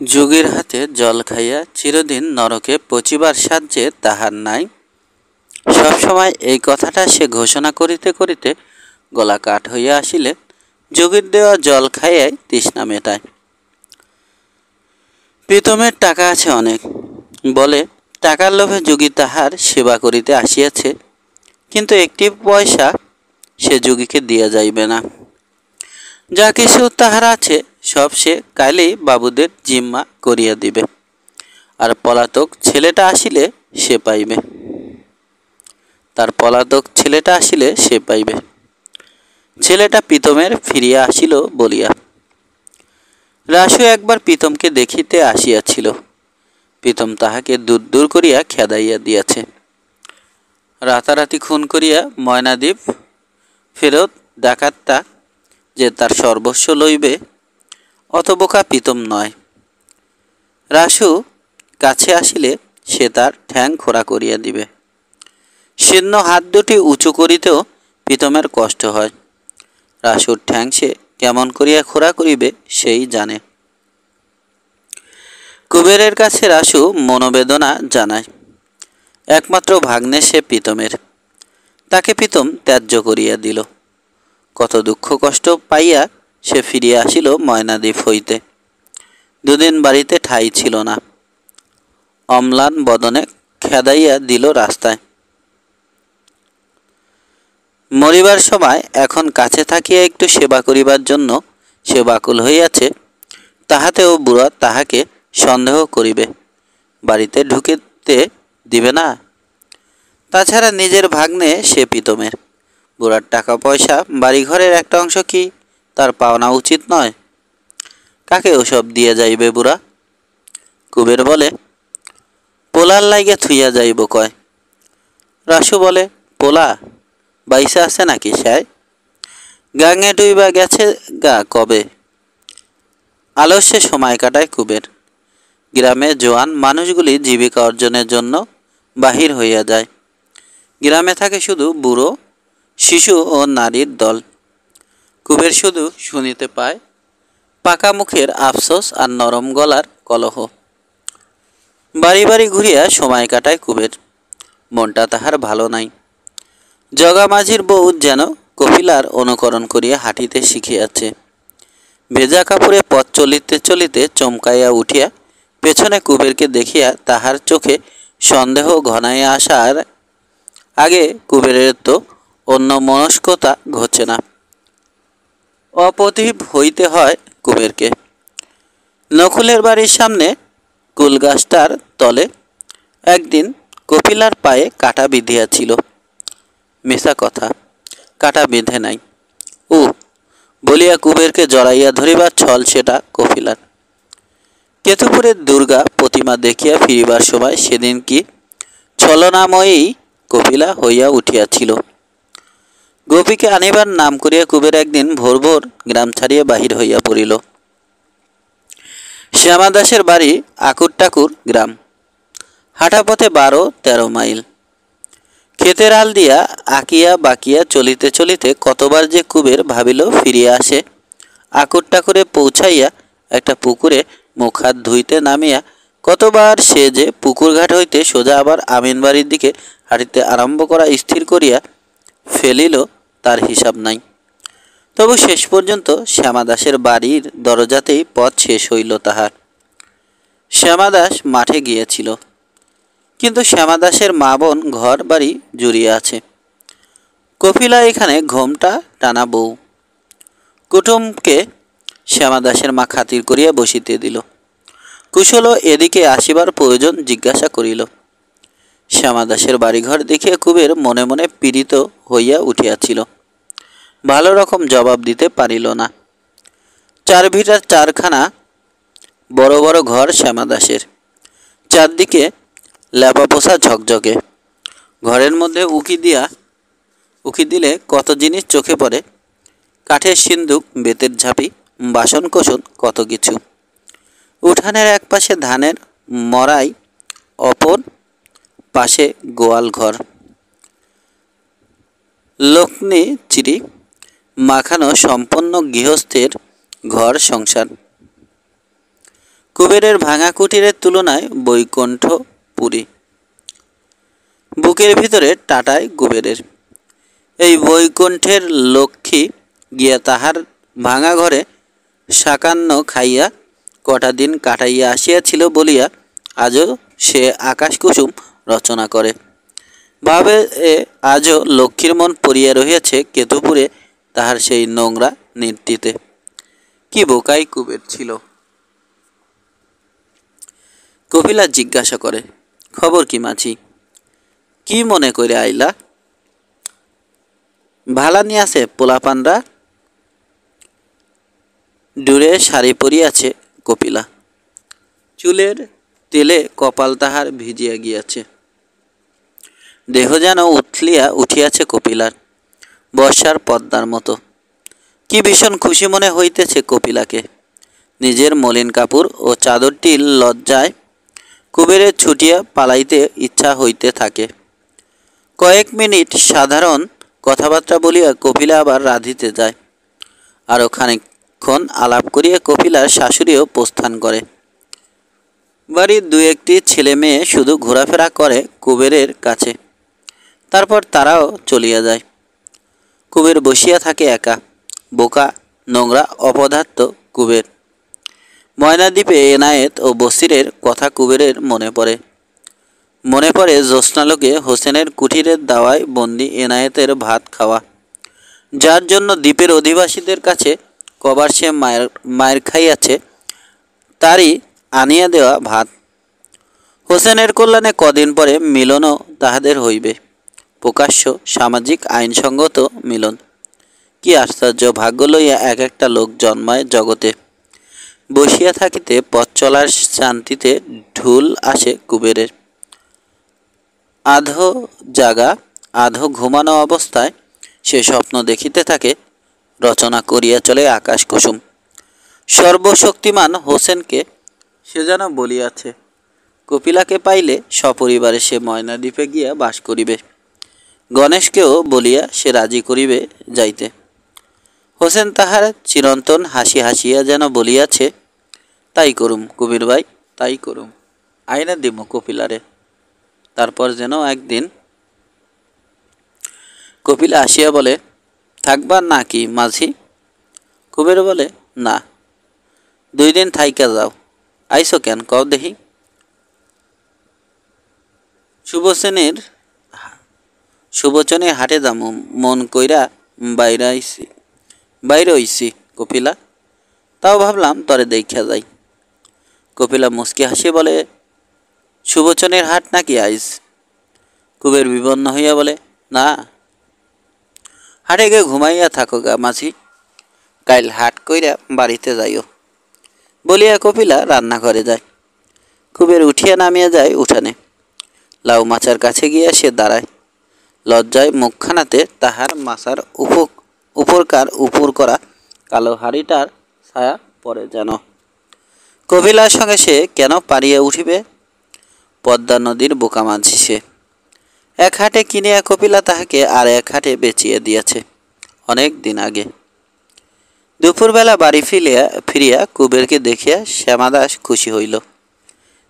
যোগীর হাতে জল খাইয়া চিরদিন নরকে পচিবার সাহায্যে তাহার নাই। সবসময় এই কথাটা সে ঘোষণা করিতে করিতে গলা কাঠ হইয়া আসিলে যোগীর দেওয়া জল খাইয়াই তৃষ্ণা মেটায়। প্রীতমের টাকা আছে অনেক, বলে টাকার লোভে যোগী তাহার সেবা করিতে আসিয়াছে, কিন্তু একটি পয়সা সে যোগীকে দিয়া যাইবে না। যা কিছু তাহার আছে সব সে কাইলেই বাবুদের জিম্মা করিয়া দিবে, আর পলাতক ছেলেটা আসিলে সে পাইবে। ছেলেটা প্রীতমের ফিরিয়া আসিল বলিয়া। রাসু একবার প্রীতমকে দেখিতে আসিয়াছিল। প্রীতম তাহাকে দূর দূর করিয়া খেদাইয়া দিয়াছে। রাতারাতি খুন করিয়া ময়নাদ্বীপ ফেরত ডাকাতটা যে তার সর্বস্ব লইবে, অত বোকা প্রীতম নয়। রাসু কাছে আসিলে সে তার ঠ্যাং খোড়া করিয়া দিবে। শীর্ণ হাত দুটি উঁচু করিতেও প্রীতমের কষ্ট হয়। রাসুর ঠ্যাং সে কেমন করিয়া খোড়া করিবে সেই জানে। কুবেরের কাছে রাসু মনোবেদনা জানায়। একমাত্র ভাগ্নে সে প্রীতমের, তাকে প্রীতম ত্যায্য করিয়া দিল। কত দুঃখ কষ্ট পাইয়া সে ফিরিয়া আসিল ময়নাদ্বীপ হইতে। দুদিন বাড়িতে ঠাঁই ছিল না। অম্লান বদনে খেদাইয়া দিল রাস্তায়। মরিবার সময় এখন কাছে থাকিয়া একটু সেবা করিবার জন্য সে বাকুল হইয়াছে, তাহাতেও বুড়া তাহাকে সন্দেহ করিবে, বাড়িতে ঢুকিতে দিবে না। তাছাড়া নিজের ভাগ্নে সে প্রীতমের, বুড়ার টাকা পয়সা বাড়িঘরের একটা অংশ কি তার পাওনা উচিত নয়? কাকে ওসব দিয়া যাইবে বুড়া? কুবের বলে, পোলার লাইগে থুইয়া যাইব কয়। রাসু বলে, পোলা বাইসা আছে নাকি সায়? গাঙে ডুইবা গেছে গা কবে। আলস্যে সময় কাটায় কুবের। গ্রামে জোয়ান মানুষগুলি জীবিকা অর্জনের জন্য বাহির হইয়া যায়। গ্রামে থাকে শুধু বুড়ো, শিশু ও নারীর দল। কুবের শুধু শুনিতে পায় পাকা মুখের আফসোস আর নরম গলার কলহ। বাড়ি বাড়ি ঘুরিয়া সময় কাটায় কুবের। মনটা তাহার ভালো নাই। জগা মাঝির বউ যেন কপিলার অনুকরণ করিয়া হাঁটিতে শিখিয়াছে। ভেজা কাপড়ে পথ চলিতে চলিতে চমকাইয়া উঠিয়া পেছনে কুবেরকে দেখিয়া তাহার চোখে সন্দেহ ঘনাইয়া আসার আগে কুবেরের তো অন্য মনস্কতা ঘটছে না। অপ্রতিভ হইতে হয় কুবেরকে। নকুলের বাড়ির সামনে কুলগাছটার তলে একদিন কপিলার পায়ে কাঁটা বিঁধিয়াছিল। মিছা কথা, কাঁটা বেঁধে নাই। বলিয়া কুবেরকে জড়াইয়া ধরিবার ছল সেটা কপিলার। কেতুপুরের দুর্গা প্রতিমা দেখিয়া ফিরিবার সময় সেদিন কি ছলনাময়ী কপিলা হইয়া উঠিয়াছিল। গোপীকে আনিবার নাম করিয়া কুবের একদিন ভোর ভোর গ্রাম ছাড়িয়া বাহির হইয়া পড়িল। শ্যামাদাসের বাড়ি আকুরটাকুর গ্রাম। হাঁটা পথে 12-13 মাইল। ক্ষেতের আল দিয়া আঁকিয়া বাকিয়া চলিতে চলিতে কতবার যে কুবের ভাবিল ফিরিয়া আসে। আকুরটাকুরে পৌঁছাইয়া একটা পুকুরে মুখ হাত ধুইতে নামিয়া কতবার সে যে পুকুর ঘাট হইতে সোজা আবার আমিন বাড়ির দিকে হাঁটিতে আরম্ভ করা স্থির করিয়া ফেলিল তার হিসাব নাই। তবু শেষ পর্যন্ত শ্যামাদাসের বাড়ির দরজাতেই পথ শেষ হইল তাহার। শ্যামাদাস মাঠে গিয়েছিল, কিন্তু শ্যামাদাসের মা বোন ঘর বাড়ি জুড়িয়া আছে। কপিলা এখানে ঘোমটা টানা বউ। কুটুমকে শ্যামাদাসের মা খাতির করিয়া বসিতে দিল। কুশল এদিকে আসিবার প্রয়োজন জিজ্ঞাসা করিল। শ্যামাদাসের বাড়িঘর দেখিয়া কুবের মনে মনে পীড়িত হইয়া উঠিয়াছিল। ভালো রকম জবাব দিতে পারিল না। 4 ভিটার 4খানা বড় বড় ঘর শ্যামাদাসের। চারদিকে ল্যাপাপোষা ঝকঝকে। ঘরের মধ্যে উকি দিলে কত জিনিস চোখে পড়ে। কাঠের সিন্দুক, বেতের ঝাঁপি, বাসন কোসন, কত কিছু। উঠানের এক পাশে ধানের মড়াই, অপর পাশে গোয়াল ঘর। লক্ষ্মী চিরি মাখানো সম্পন্ন গৃহস্থের ঘর সংসার। কুবেরের ভাঙা কুটিরের তুলনায় বৈকুণ্ঠপুরী। বুকের ভিতরে টাটায় কুবেরের। এই বৈকুণ্ঠের লক্ষ্মী গিয়া তাহার ভাঙা ঘরে সাকান্ন খাইয়া কটা দিন কাটাইয়া আসিয়াছিল বলিয়া আজও সে আকাশকুসুম রচনা করে। ভাবে আজও লক্ষ্মীর মন পড়িয়া রহিয়াছে কেতুপুরে তাহার সেই নোংরা নৃত্যে। কি বোকাই কুবের ছিল। কপিলা জিজ্ঞাসা করে, খবর কি মাঝি? কি মনে করে আইলা? ভালা নিয়ে আছে পোলাপানরা? ডুরে শাড়ি পরিয়াছে কপিলা। চুলের তেলে কপাল তাহার ভিজিয়া গিয়াছে। দেহ যেন উথলিয়া উঠিয়াছে কপিলার, বর্ষার পদ্মার মতো। কি ভীষণ খুশি মনে হইতেছে কপিলাকে। নিজের মলিন কাপড় ও চাদরটির লজ্জায় কুবেরের ছুটিয়া পালাইতে ইচ্ছা হইতে থাকে। কয়েক মিনিট সাধারণ কথাবার্তা বলিয়া কপিলা আবার রাঁধিতে যায়। আরও খানিকক্ষণ আলাপ করিয়া কপিলার শাশুড়িও প্রস্থান করে। বাড়ির দু একটি ছেলে মেয়ে শুধু ঘোরাফেরা করে কুবেরের কাছে, তারপর তারাও চলিয়া যায়। কুবের বসিয়া থাকে একা। বোকা, নোংরা, অপদার্থ কুবের। ময়নাদ্বীপে এনায়েত ও বসিরের কথা কুবেরের মনে পড়ে। মনে পড়ে জ্যোৎস্নালোকে হোসেনের কুঠিরের দাওয়ায় বন্দি এনায়েতের ভাত খাওয়া, যার জন্য দ্বীপের অধিবাসীদের কাছে কবার সে মায়ের খাইয়াছে, তারই আনিয়া দেওয়া ভাত। হোসেনের কল্যাণে কদিন পরে মিলনও তাহাদের হইবে। প্রকাশ্য, সামাজিক, আইনসঙ্গত মিলন। কি আশ্চর্য ভাগ্য লইয়া এক একটা লোক জন্মায় জগতে। বসিয়া থাকিতে পথ চলার শান্তিতে ঢুল আসে কুবেরের। আধো জাগা আধো ঘুমানো অবস্থায় সে স্বপ্ন দেখিতে থাকে, রচনা করিয়া চলে আকাশ কুসুম। সর্বশক্তিমান হোসেনকে সে যেন বলিয়াছে, কপিলাকে পাইলে সপরিবারে সে ময়নাদ্বীপে গিয়া বাস করিবে। গণেশকেও বলিয়া সে রাজি করিবে যাইতে। হোসেন তাহার চিরন্তন হাসি হাসিয়া যেন বলিয়াছে, তাই করুম কবির ভাই, তাই করুম, আইনা দিমু কপিলারে। তারপর যেন একদিন কপিলা আসিয়া বলে, থাকবার নাকি মাঝি? কুবের বলে, না, 2 দিন থাইকা যাও। আইসো কেন কও দেখি? সুবচনের হাটে যামু মন কইরা বাইরে হইছি কপিলা, তাও ভাবলাম তরে দেখা যাই। কপিলা মুচকি হাসিয়ে বলে, সুবচনের হাট নাকি আইস? কুবের বিবন্ন হইয়া বলে, না, হাটে গিয়ে ঘুমাইয়া থাকো গা মাঝি, কাইল হাট কইরা বাড়িতে যাইও। বলিয়া কপিলা রান্নাঘরে যায়। কুবের উঠিয়া নামিয়া যায় উঠানে। লাউ মাচার কাছে গিয়া সে দাঁড়ায়। লজ্জায় মুখখানাতে তাহার মাথার উপর করা কালো হাড়িটার ছায়া পড়ে যেন। কপিলার সঙ্গে সে কেন পারিয়া উঠিবে? পদ্মা নদীর বোকা মাঝি সে। এক হাটে কিনিয়া কপিলা তাহাকে আর এক হাটে বেচিয়া দিয়াছে অনেক দিন আগে। দুপুরবেলা বাড়ি ফিরিয়া কুবেরকে দেখিয়া শ্যামাদাস খুশি হইল।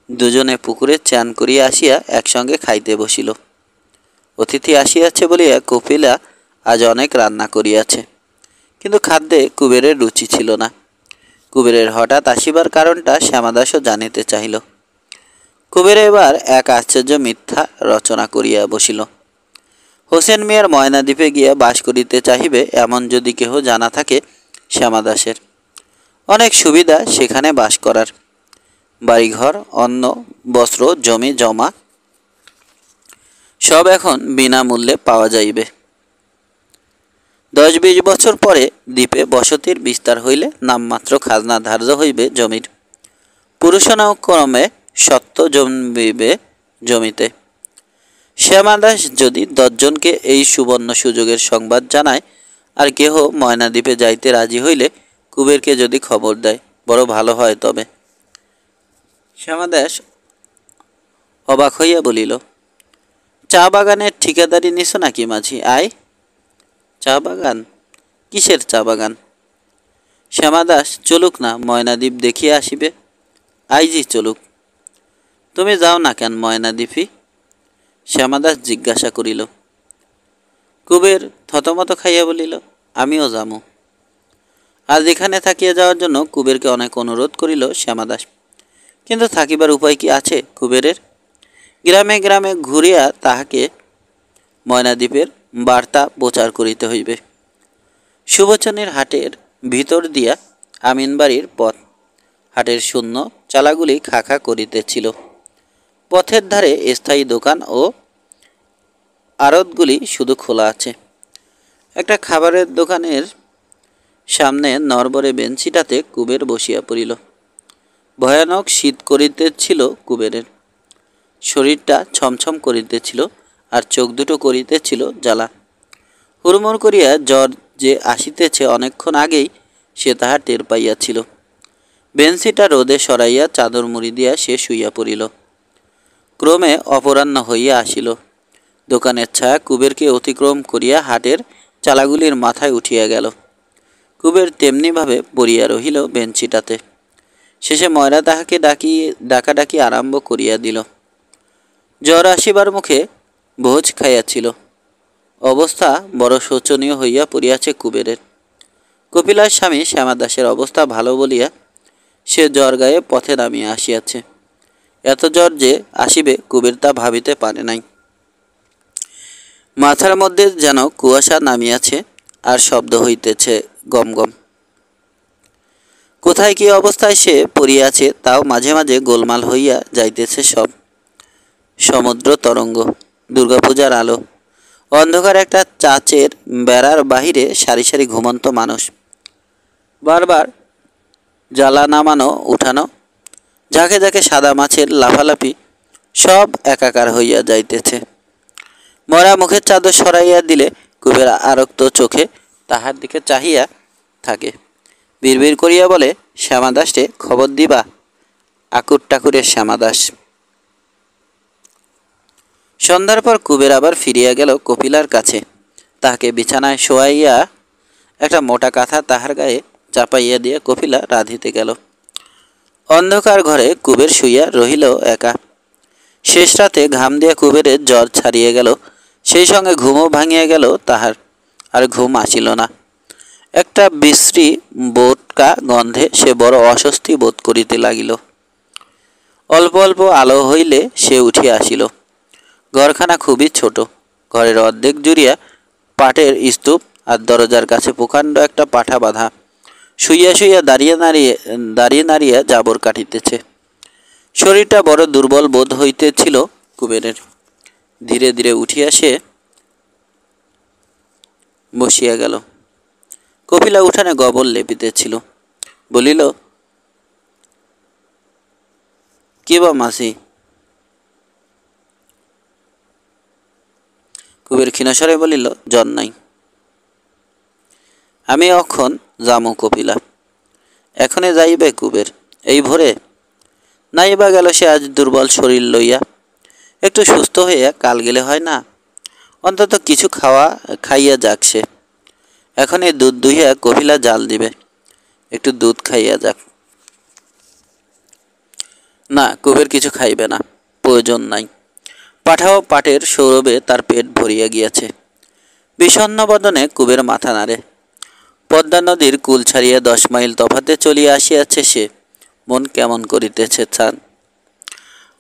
দুজনে পুকুরে চান করিয়া আসিয়া একসঙ্গে খাইতে বসিল। অতিথি আসিয়াছে বলিয়া কপিলা আজ অনেক রান্না করিয়াছে, কিন্তু খাদ্যে কুবেরের রুচি ছিল না। কুবেরের হঠাৎ আসিবার কারণটা শ্যামাদাসও জানিতে চাহিল। কুবের এবার এক আশ্চর্য মিথ্যা রচনা করিয়া বসিল। হোসেন মিয়ার ময়নাদ্বীপে গিয়া বাস করিতে চাহিবে এমন যদি কেহ জানা থাকে শ্যামাদাসের। অনেক সুবিধা সেখানে বাস করার। বাড়িঘর, অন্ন, বস্ত্র, জমি জমা সব এখন বিনামূল্যে পাওয়া যাইবে। 10-20 বছর পরে দ্বীপে বসতির বিস্তার হইলে নামমাত্র খাজনা ধার্য হইবে জমির। পুরুষানুক্রমে সত্ত্ব জন্মিবে জমিতে। শ্যামাদাস যদি 10 জনকে এই সুবর্ণ সুযোগের সংবাদ জানায়, আর কেহ ময়নাদ্বীপে যাইতে রাজি হইলে কুবেরকে যদি খবর দেয়, বড় ভালো হয়। তবে শ্যামাদাস অবাক হইয়া বলিল, চা বাগানের ঠিকাদারি নিছ নাকি মাঝি? আয়, চা বাগান? কিসের চা বাগান? শ্যামাদাস চলুক না, ময়নাদ্বীপ দেখিয়া আসিবে। আইজি চলুক। তুমি যাও না কেন ময়নাদ্বীপি? শ্যামাদাস জিজ্ঞাসা করিল। কুবের থতমত খাইয়া বলিল, আমিও যামু। আজ এখানে থাকিয়া যাওয়ার জন্য কুবেরকে অনেক অনুরোধ করিল শ্যামাদাস, কিন্তু থাকিবার উপায় কি আছে কুবেরের? গ্রামে গ্রামে ঘুরিয়া তাহাকে ময়নাদ্বীপের বার্তা প্রচার করিতে হইবে। সুবচনের হাটের ভিতর দিয়া আমিনবাড়ির পথ। হাটের শূন্য চালাগুলি খা খা করিতেছিল। পথের ধারে স্থায়ী দোকান ও আড়তগুলি শুধু খোলা আছে। একটা খাবারের দোকানের সামনে নরবরে বেঞ্চিটাতে কুবের বসিয়া পড়িল। ভয়ানক শীত করিতেছিল কুবেরের। শরীরটা ছমছম করিতেছিল, আর চোখ দুটো করিতেছিল জ্বালা। হুড়মুড় করিয়া জ্বর যে আসিতেছে অনেকক্ষণ আগেই সে তাহা টের পাইয়াছিল। বেঞ্চিটা রোদে সরাইয়া চাদর মুড়ি দিয়া সে শুইয়া পড়িল। ক্রমে অপরাহ্ন হইয়া আসিল। দোকানের ছায়া কুবেরকে অতিক্রম করিয়া হাটের চালাগুলির মাথায় উঠিয়া গেল। কুবের তেমনিভাবে পড়িয়া রহিল বেঞ্চিটাতে। শেষে ময়রা তাহাকে ডাকাডাকি আরম্ভ করিয়া দিল। জ্বর আসিবার মুখে ভোজ খাইয়াছিল। অবস্থা বড় শোচনীয় হইয়া পড়িয়াছে কুবেরের। কপিলার স্বামী শ্যামাদাসের অবস্থা ভালো বলিয়া সে জ্বর গায়ে পথে নামিয়া আসিয়াছে। এত জ্বর যে আসিবে কুবের তা ভাবিতে পারে নাই। মাথার মধ্যে যেন কুয়াশা নামিয়াছে, আর শব্দ হইতেছে গম গম। কোথায় কি অবস্থায় সে পড়িয়াছে তাও মাঝে মাঝে গোলমাল হইয়া যাইতেছে সব। সমুদ্র তরঙ্গ, দুর্গাপূজার আলো, অন্ধকার একটা চাচের বেড়ার বাহিরে সারি সারি ঘুমন্ত মানুষ, বারবার জ্বালা নামানো উঠানো, ঝাঁকে ঝাঁকে সাদা মাছের লাফালাফি, সব একাকার হইয়া যাইতেছে। মরা মুখের চাদর সরাইয়া দিলে কুবের আরক্ত চোখে তাহার দিকে চাহিয়া থাকে। বিড়বিড় করিয়া বলে, শ্যামাদাসে খবর দিবা? আকুর টাকুরের শ্যামাদাস। সন্ধ্যার পর কুবের আবার ফিরিয়া গেল কপিলার কাছে। তাহাকে বিছানায় শোয়াইয়া একটা মোটা কাঁথা তাহার গায়ে চাপাইয়া দিয়া কপিলা রাঁধিতে গেল। অন্ধকার ঘরে কুবের শুইয়া রহিল একা। শেষ রাতে ঘাম দিয়া কুবেরের জ্বর ছাড়িয়ে গেল, সেই সঙ্গে ঘুমও ভাঙিয়া গেল তাহার। আর ঘুম আসিল না। একটা বিশ্রী বোটকা গন্ধে সে বড় অস্বস্তি বোধ করিতে লাগিল। অল্প অল্প আলো হইলে সে উঠিয়া আসিল। ঘরখানা খুবই ছোট। ঘরের অর্ধেক জুড়িয়া পাটের স্তূপ, আর দরজার কাছে প্রকাণ্ড একটা পাঠা বাঁধা। শুইয়া শুইয়া দাঁড়িয়ে নাড়িয়া জাবর কাটিতেছে। শরীরটা বড় দুর্বল বোধ হইতেছিল কুবেরের। ধীরে ধীরে উঠিয়া সে বসিয়া গেল। কপিলা উঠানে গবর লেপিতেছিল। বলিল, কি বা মাসি? কুবের ক্ষীণস্বরে বলিল, জ্বর নাই। আমি অক্ষণ যামু কপিলা। এখনে যাইবে কুবের? এই ভোরে? নাইবা গেল সে আজ দুর্বল শরীর লইয়া। একটু সুস্থ হইয়া কাল গেলে হয় না? অন্তত কিছু খাইয়া যাক সে। এখন এই দুধ দুহিয়া কপিলা জাল দিবে, একটু দুধ খাইয়া যাক। না, কুবের কিছু খাইবে না, প্রয়োজন নাই। পাঠাও পাটের সৌরভে তার পেট ভরিয়া গিয়াছে। বিষণ্ণ বদনে কুবের মাথা নাড়ে। পদ্মা নদীর কুল ছাড়িয়া 10 মাইল তফাতে চলিয়া আসিয়াছে সে। মন কেমন করিতেছে ছান।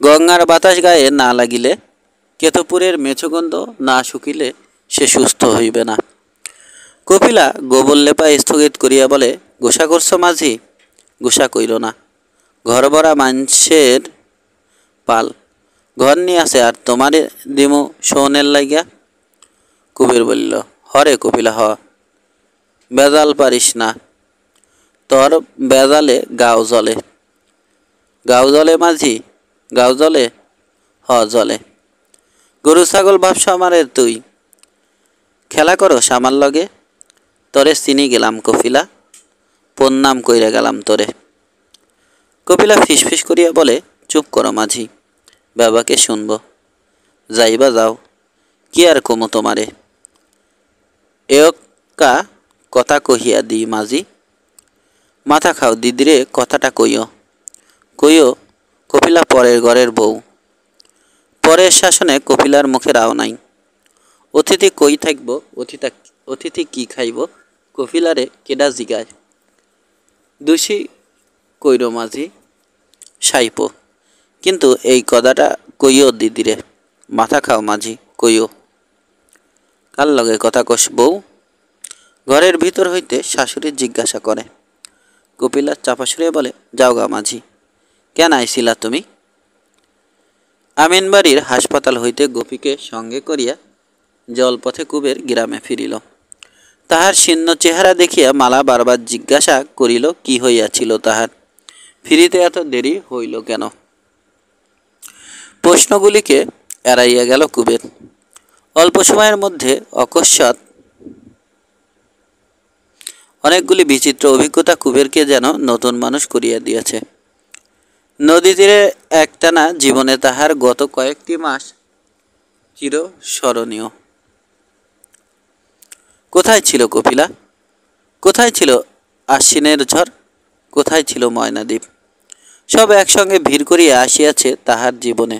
গঙ্গার বাতাস গায়ে না লাগিলে, কেতপুরের মেছগন্ধ না শুকিলে সে সুস্থ হইবে না। কপিলা গোবর লেপায় স্থগিত করিয়া বলে, গোসা করছ মাঝি? গোসা কইল না। ঘর ভরা মানুষের পাল, ঘর নিয়ে আসে, আর তোমারে দিমু শোনের লাগিয়া? কুবের বলিল, হরে কপিলা হ, বেজাল পারিস না। তোর বেজালে গাও জ্বলে। গাও জ্বলে মাঝি? গাও জ্বলে? হ জ্বলে। গরু ছাগল ভাবছ আমারে তুই? খেলা করো আমার লগে? তরে চিনি গেলাম কপিলা, প্রণাম কইরা গেলাম তোরে। কপিলা ফিসফিস করিয়া বলে, চুপ করো মাঝি, বাবাকে শুনব। যাইবা যাও, কি আর কমো তোমারে। একা কথা কহিয়া দি মাঝি। মাথা খাও দিদিরে, কথাটা কইও। কইও কপিলা পরের ঘরের বউ। পরের শাসনে কপিলার মুখে রাও নাই। অতিথি কই থাকব, অতিথি কি খাইব, কপিলারে কেডা জিগায়। দোষী কইর মাঝি সাইপ, কিন্তু এই কথাটা কইও দিদিরে, মাথা খাও মাঝি কইও। কার লগে কথা কস বউ? ঘরের ভিতর হইতে শাশুড়ি জিজ্ঞাসা করে। কপিলা চাপা সুরে বলে, যাও গা মাঝি। কেন আইছিলা তুমি? আমিনবাড়ির হাসপাতাল হইতে গোপীকে সঙ্গে করিয়া জলপথে কুবের গ্রামে ফিরিল। তাহার শীর্ণ চেহারা দেখিয়া মালা বারবার জিজ্ঞাসা করিল কি হইয়াছিল তাহার, ফিরিতে এত দেরি হইল কেন। প্রশ্নগুলিকে এড়াইয়া গেল কুবের। অল্প সময়ের মধ্যে অকস্মাৎ অনেকগুলি বিচিত্র অভিজ্ঞতা কুবেরকে যেন নতুন মানুষ করিয়া দিয়াছে। নদী তীরে একটানা জীবনে তাহার গত কয়েকটি মাস চিরস্মরণীয়। কোথায় ছিল কপিলা? কোথায় ছিল আশ্বিনের ঝড়? কোথায় ছিল ময়নাদ্বীপ? সব একসঙ্গে ভিড় করিয়া আসিয়াছে তাহার জীবনে।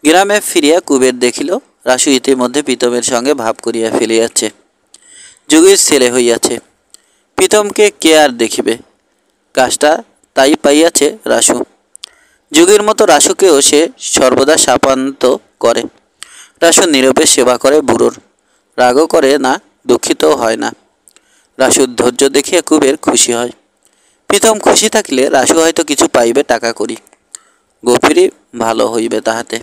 গ্রামে ফিরিয়া কুবের দেখিল রাসু ইতিমধ্যে প্রীতমের সঙ্গে ভাব করিয়া ফেলিয়াছে। যুগীর ছেলে হইয়াছে। প্রীতমকে কে আর দেখিবে? কাজটা তাই পাইয়াছে রাসু। যুগের মতো রাসুকেও সে সর্বদা শাপান্ত করে। রাসু নীরবে সেবা করে বুড়োর, রাগও করে না, দুঃখিতও হয় না। রাসুর ধৈর্য দেখিয়া কুবের খুশি হয়। প্রীতম খুশি থাকিলে রাসু হয়তো কিছু পাইবে টাকা করি, গভীরই ভালো হইবে তাহাতে।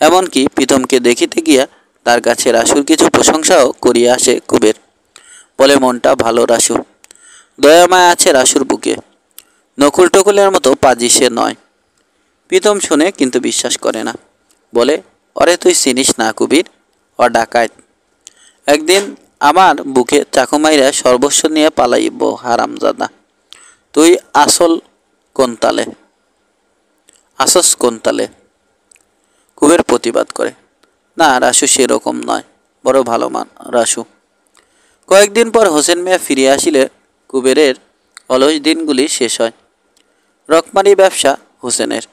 এমনকি প্রীতমকে দেখিতে গিয়া তার কাছে রাসুর কিছু প্রশংসাও করিয়া আসে কুবের। বলে মনটা ভালো রাসু, দয়ামায়া আছে রাসুর বুকে। নকুল টকুলের মতো পাজি সে নয়। প্রীতম শুনে কিন্তু বিশ্বাস করে না। বলে, অরে তুই চিনিস না কুবির, ও ডাকাত। একদিন আমার বুকে চাকু মাইরা সর্বস্ব নিয়ে পালাইব হারামজাদা। তুই আসল কোন তালে, আসস কোন তালে? কুবের প্রতিবাদ করে, না রাসু সেরকম নয়, বড় ভালো মান রাসু। কয়েকদিন পর হোসেন মিয়া ফিরে আসিলে কুবেরের অলস দিনগুলি শেষ হয়। রকমারি ব্যবসা হোসেনের।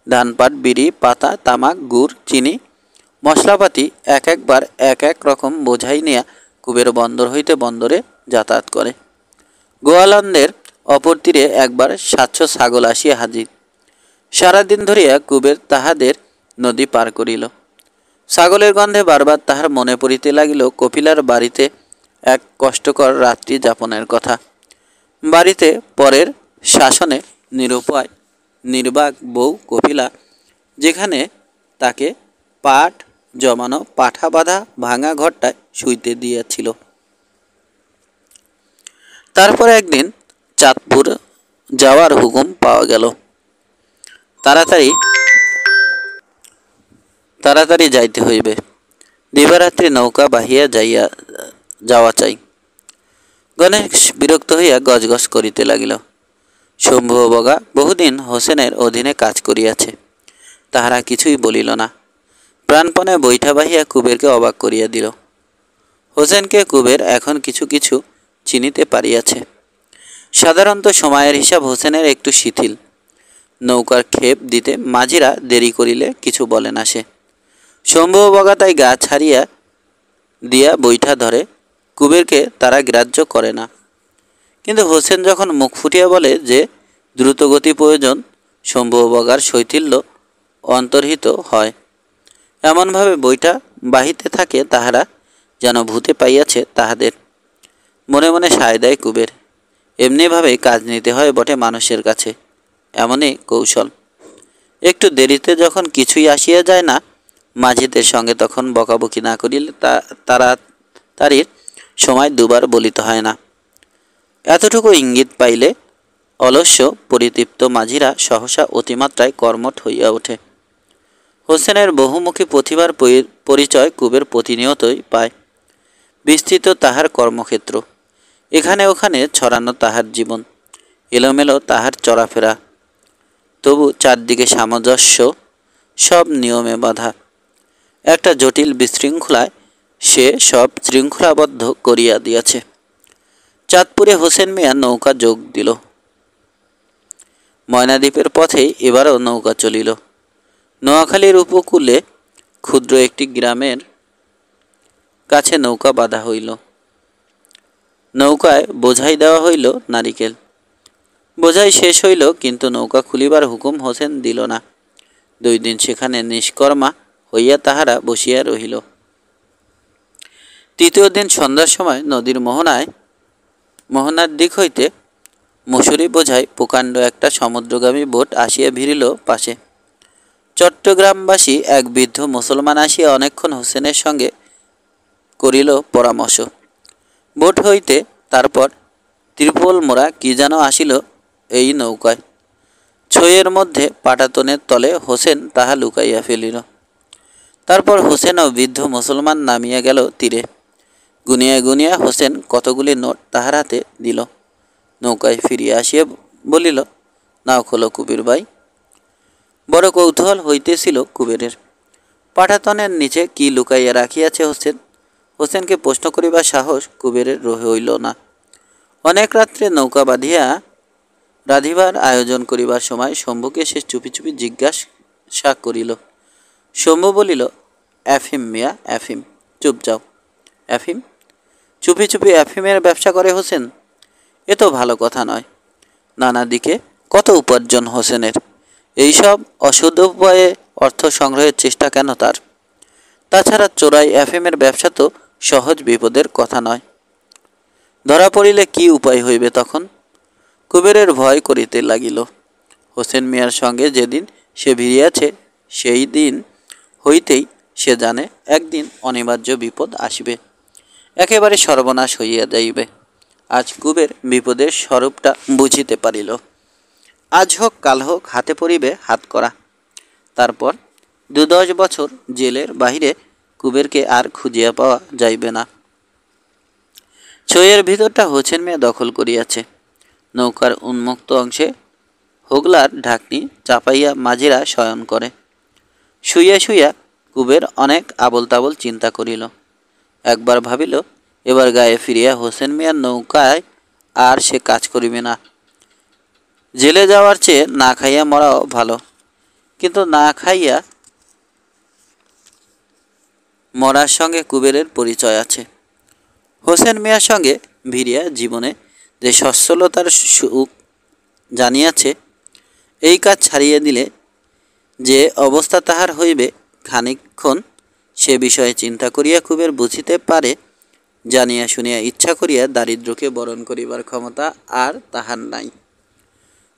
ধান পাট বিড়ি পাতা তামাক গুড় চিনি মশলাপাতি এক একবার এক এক রকম বোঝাই নিয়া কুবের বন্দর হইতে বন্দরে যাতায়াত করে। গোয়ালন্দের অপর তীরে একবার 700 ছাগল আসিয়া হাজির। সারাদিন ধরিয়া কুবের তাহাদের নদী পার করিল। ছাগলের গন্ধে বারবার তাহার মনে পড়িতে লাগিল কপিলার বাড়িতে এক কষ্টকর রাত্রি যাপনের কথা। বাড়িতে পরের শাসনে নিরুপায় নির্বাক বউ কপিলা, যেখানে তাকে পাট জমানো পাঠা বাঁধা ভাঙা ঘরটায় শুইতে দিয়েছিল। তারপর একদিন চাঁদপুর যাওয়ার হুকুম পাওয়া গেল। তাড়াতাড়ি যাইতে হইবে। দিবারাত্রি নৌকা বাহিয়া যাওয়া চাই। গণেশ বিরক্ত হইয়া গজগজ করিতে লাগিল। শম্ভু ও বগা বহুদিন হোসেনের অধীনে কাজ করিয়াছে, তাহারা কিছুই বলিল না। প্রাণপণে বৈঠা বাহিয়া কুবেরকে অবাক করিয়া দিল। হোসেনকে কুবের এখন কিছু কিছু চিনিতে পারিয়াছে। সাধারণত সময়ের হিসাব হোসেনের একটু শিথিল। নৌকার খেপ দিতে মাঝিরা দেরি করিলে কিছু বলে না সে। শম্ভু বগা তাই গা ছাড়িয়া দিয়া বৈঠা ধরে, কুবেরকে তারা গ্রাহ্য করে না। কিন্তু হোসেন যখন মুখ ফুটিয়া বলে যে দ্রুতগতি প্রয়োজন, শম্ভু বগার শৈথিল্য অন্তর্হিত হয়। এমনভাবে বইটা বাহিতে থাকে তাহারা যেন ভূতে পাইয়াছে তাহাদের। মনে মনে সায় দেয় কুবের, এমনিভাবেই কাজ নিতে হয় বটে মানুষের কাছে, এমনই কৌশল। একটু দেরিতে যখন কিছুই আসিয়া যায় না মাঝিদের সঙ্গে, তখন বকাবকি না করিলে তাড়াতাড়ির সময় দুবার বলিতে হয় না। এতটুকু ইঙ্গিত পাইলে অলস্য পরিতৃপ্ত মাঝিরা সহসা অতিমাত্রায় কর্মঠ হইয়া ওঠে। হোসেনের বহুমুখী প্রতিভার পরিচয় কুবের প্রতিনিয়তই পায়। বিস্তৃত তাহার কর্মক্ষেত্র, এখানে ওখানে ছড়ানো তাহার জীবন, এলোমেলো তাহার চলাফেরা, তবু চারদিকে সামঞ্জস্য, সব নিয়মে বাঁধা। একটা জটিল বিশৃঙ্খলায় সে সব শৃঙ্খলাবদ্ধ করিয়া দিয়াছে। চাঁদপুরে হোসেন মিয়া নৌকা যোগ দিল। ময়নাদ্বীপের পথেই এবারও নৌকা চলিল। নোয়াখালীর উপকূলে ক্ষুদ্র একটি গ্রামের কাছে নৌকা বাঁধা হইল। নৌকায় বোঝাই দেওয়া হইল নারিকেল। বোঝাই শেষ হইল, কিন্তু নৌকা খুলিবার হুকুম হোসেন দিল না। 2 দিন সেখানে নিষ্কর্মা হইয়া তাহারা বসিয়া রহিল। 3য় দিন সন্ধ্যার সময় নদীর মোহনার দিক হইতে মশুরি বোঝাই প্রকাণ্ড একটা সমুদ্রগামী বোট আসিয়া ভিড়িল পাশে। চট্টগ্রামবাসী এক বৃদ্ধ মুসলমান আসিয়া অনেকক্ষণ হোসেনের সঙ্গে করিল পরামর্শ। বোট হইতে তারপর ত্রিপল মোড়া কি যেন আসিল এই নৌকায়। ছইয়ের মধ্যে পাটাতনের তলে হোসেন তাহা লুকাইয়া ফেলিল। তারপর হোসেন ও বৃদ্ধ মুসলমান নামিয়া গেল তীরে। গুনিয়া গুনিয়া হোসেন কতগুলি নোট তাহার হাতে দিল। নৌকায় ফিরিয়া আসিয়া বলিল, নাও খোলো কুবের ভাই। বড় কৌতূহল হইতেছিল কুবেরের। পাটাতনের নিচে কি লুকাইয়া রাখিয়াছে হোসেনকে প্রশ্ন করিবার সাহস কুবেরের হইল না। অনেক রাত্রে নৌকা রাধিবার আয়োজন করিবার সময় শম্ভুকে সে চুপি চুপি জিজ্ঞাসা করিল। শম্ভু বলিল, অ্যাফিম মিয়া, অ্যাফিম। চুপ যাও। অ্যাফিম? চুপি চুপি অ্যাফিমের ব্যবসা করে হোসেন? এ তো ভালো কথা নয়। নানা দিকে কত উপার্জন হোসেনের, এইসব অশুদ্ধ উপায়ে অর্থ সংগ্রহের চেষ্টা কেন তার? তাছাড়া চোরাই অ্যাফিমের ব্যবসা তো সহজ বিপদের কথা নয়। ধরা পড়িলে কি উপায় হইবে তখন? কুবেরের ভয় করিতে লাগিল। হোসেন মিয়ার সঙ্গে যেদিন সে ভিড়িয়াছে সেই দিন হইতেই সে জানে একদিন অনিবার্য বিপদ আসিবে, একেবারে সর্বনাশ হইয়া যাইবে। আজ কুবের বিপদের স্বরূপটা বুঝিতে পারিল। আজ হোক কাল হোক হাতে পড়িবে হাতকড়া। তারপর 2-10 বছর জেলের বাহিরে কুবেরকে আর খুঁজিয়া পাওয়া যাইবে না। ছইয়ের ভিতরটা হোসেন মিয়া দখল করিয়াছে। নৌকার উন্মুক্ত অংশে হোগলার ঢাকনি চাপাইয়া মাঝিরা শয়ন করে। শুইয়া শুইয়া কুবের অনেক আবল তাবল চিন্তা করিল। একবার ভাবিল, এবার গায়ে ফিরিয়া হোসেন মিয়ার নৌকায় আর সে কাজ করিবে না। জেলে যাওয়ার চেয়ে না খাইয়া মরাও ভালো। কিন্তু না খাইয়া মরার সঙ্গে কুবেরের পরিচয় আছে। হোসেন মিয়ার সঙ্গে ভিড়িয়া জীবনে যে সচ্ছলতার সুখ জানিয়াছে, এই কাজ ছাড়িয়া দিলে যে অবস্থা তাহার হইবে খানিকক্ষণ সে বিষয়ে চিন্তা করিয়া কুবের বুঝিতে পারে। জানিয়া শুনিয়া ইচ্ছা করিয়া দারিদ্র্যকে বরণ করিবার ক্ষমতা আর তাহার নাই।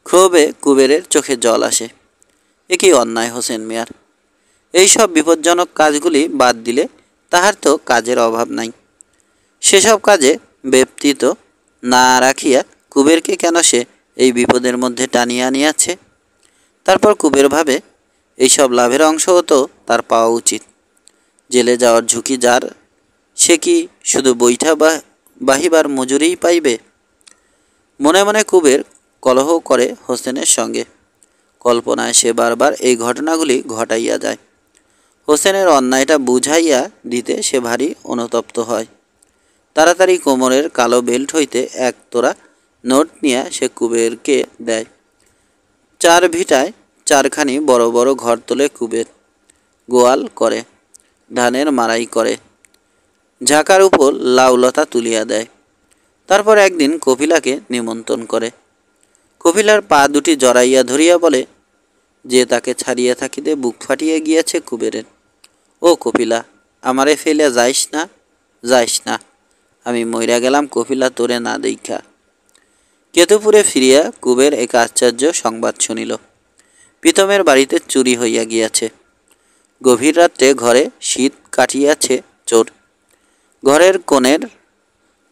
ক্ষোভে কুবেরের চোখে জল আসে। এ কি অন্যায় হোসেন মিয়ার! এইসব বিপজ্জনক কাজগুলি বাদ দিলে তাহার তো কাজের অভাব নাই। সেসব কাজে ব্যতীত না রাখিয়া কুবেরকে কেন সে এই বিপদের মধ্যে টানিয়া আনিয়াছে? তারপর কুবের ভাবে, এইসব লাভের অংশও তো তার পাওয়া উচিত। জেলে যাওয়ার ঝুঁকি যার, সে কি শুধু বৈঠা বাহিবার মজুরিই পাইবে? মনে মনে কুবের কলহ করে হোসেনের সঙ্গে। কল্পনায় সে বারবার এই ঘটনাগুলি ঘটাইয়া যায়। হোসেনের অন্যায়টা বুঝাইয়া দিতে সে ভারী অনুতপ্ত হয়। তাড়াতাড়ি কোমরের কালো বেল্ট হইতে এক তোড়া নোট নিয়ে সে কুবেরকে দেয়। 4 ভিটায় 4খানি বড় বড় ঘর তোলে কুবের। গোয়াল করে, ধানের মারাই করে, ঝাঁকার উপর লাউলতা তুলিয়া দেয়। তারপর একদিন কপিলাকে নিমন্ত্রণ করে। কপিলার পা দুটি জড়াইয়া ধরিয়া বলে, যে তাকে ছাড়িয়া থাকিতে বুক ফাটিয়া গিয়াছে কুবেরের। ও কপিলা, আমারে ফেলে যাইস না, যাইস না। আমি মইরা গেলাম কপিলা, তোরে না দেখা। কেতুপুরে ফিরিয়া কুবের এক আশ্চর্য সংবাদ শুনিল। প্রীতমের বাড়িতে চুরি হইয়া গিয়াছে। গভীর রাত্রে ঘরে শীত কাটিয়াছে চোর। ঘরের কোণের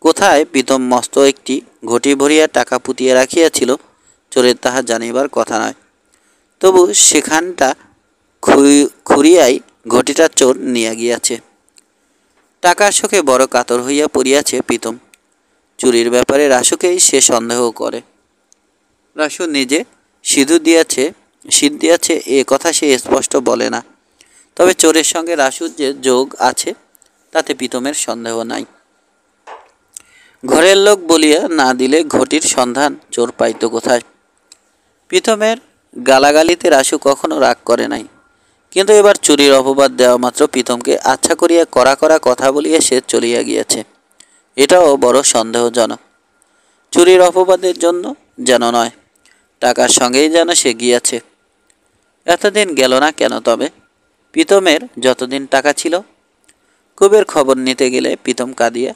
কোথায় প্রীতম মস্ত একটি ঘটি ভরিয়া টাকা পুঁতিয়া রাখিয়াছিল, চোরের তাহা জানিবার কথা নয়। তবু সেখানটা খুঁড়িয়াই ঘটিটা চোর নিয়া গিয়াছে। টাকার শোকে বড় কাতর হইয়া পড়িয়াছে প্রীতম। চুরির ব্যাপারে রাসুকেই সে সন্দেহ করে। রাসু নিজে সিঁধ দিয়াছে এ কথা সে স্পষ্ট বলে না। তবে চোরের সঙ্গে রাসুর যে যোগ আছে তাতে প্রীতমের সন্দেহ নাই। ঘরের লোক বলিয়া না দিলে ঘটির সন্ধান চোর পাইত কোথায়? প্রীতমের গালাগালিতে রাসু কখনো রাগ করে নাই, কিন্তু এবার চুরির অপবাদ দেওয়া মাত্র প্রীতমকে আচ্ছা করিয়া কড়া কড়া কথা বলিয়া সে চলিয়া গিয়াছে। এটাও বড় সন্দেহজনক। চুরির অপবাদের জন্য যেন নয়, টাকার সঙ্গেই যেন সে গিয়াছে। এতদিন গেল না কেন তবে? প্রীতমের যতদিন টাকা ছিল। কুবের খবর নিতে গেলে প্রীতম কাঁদিয়া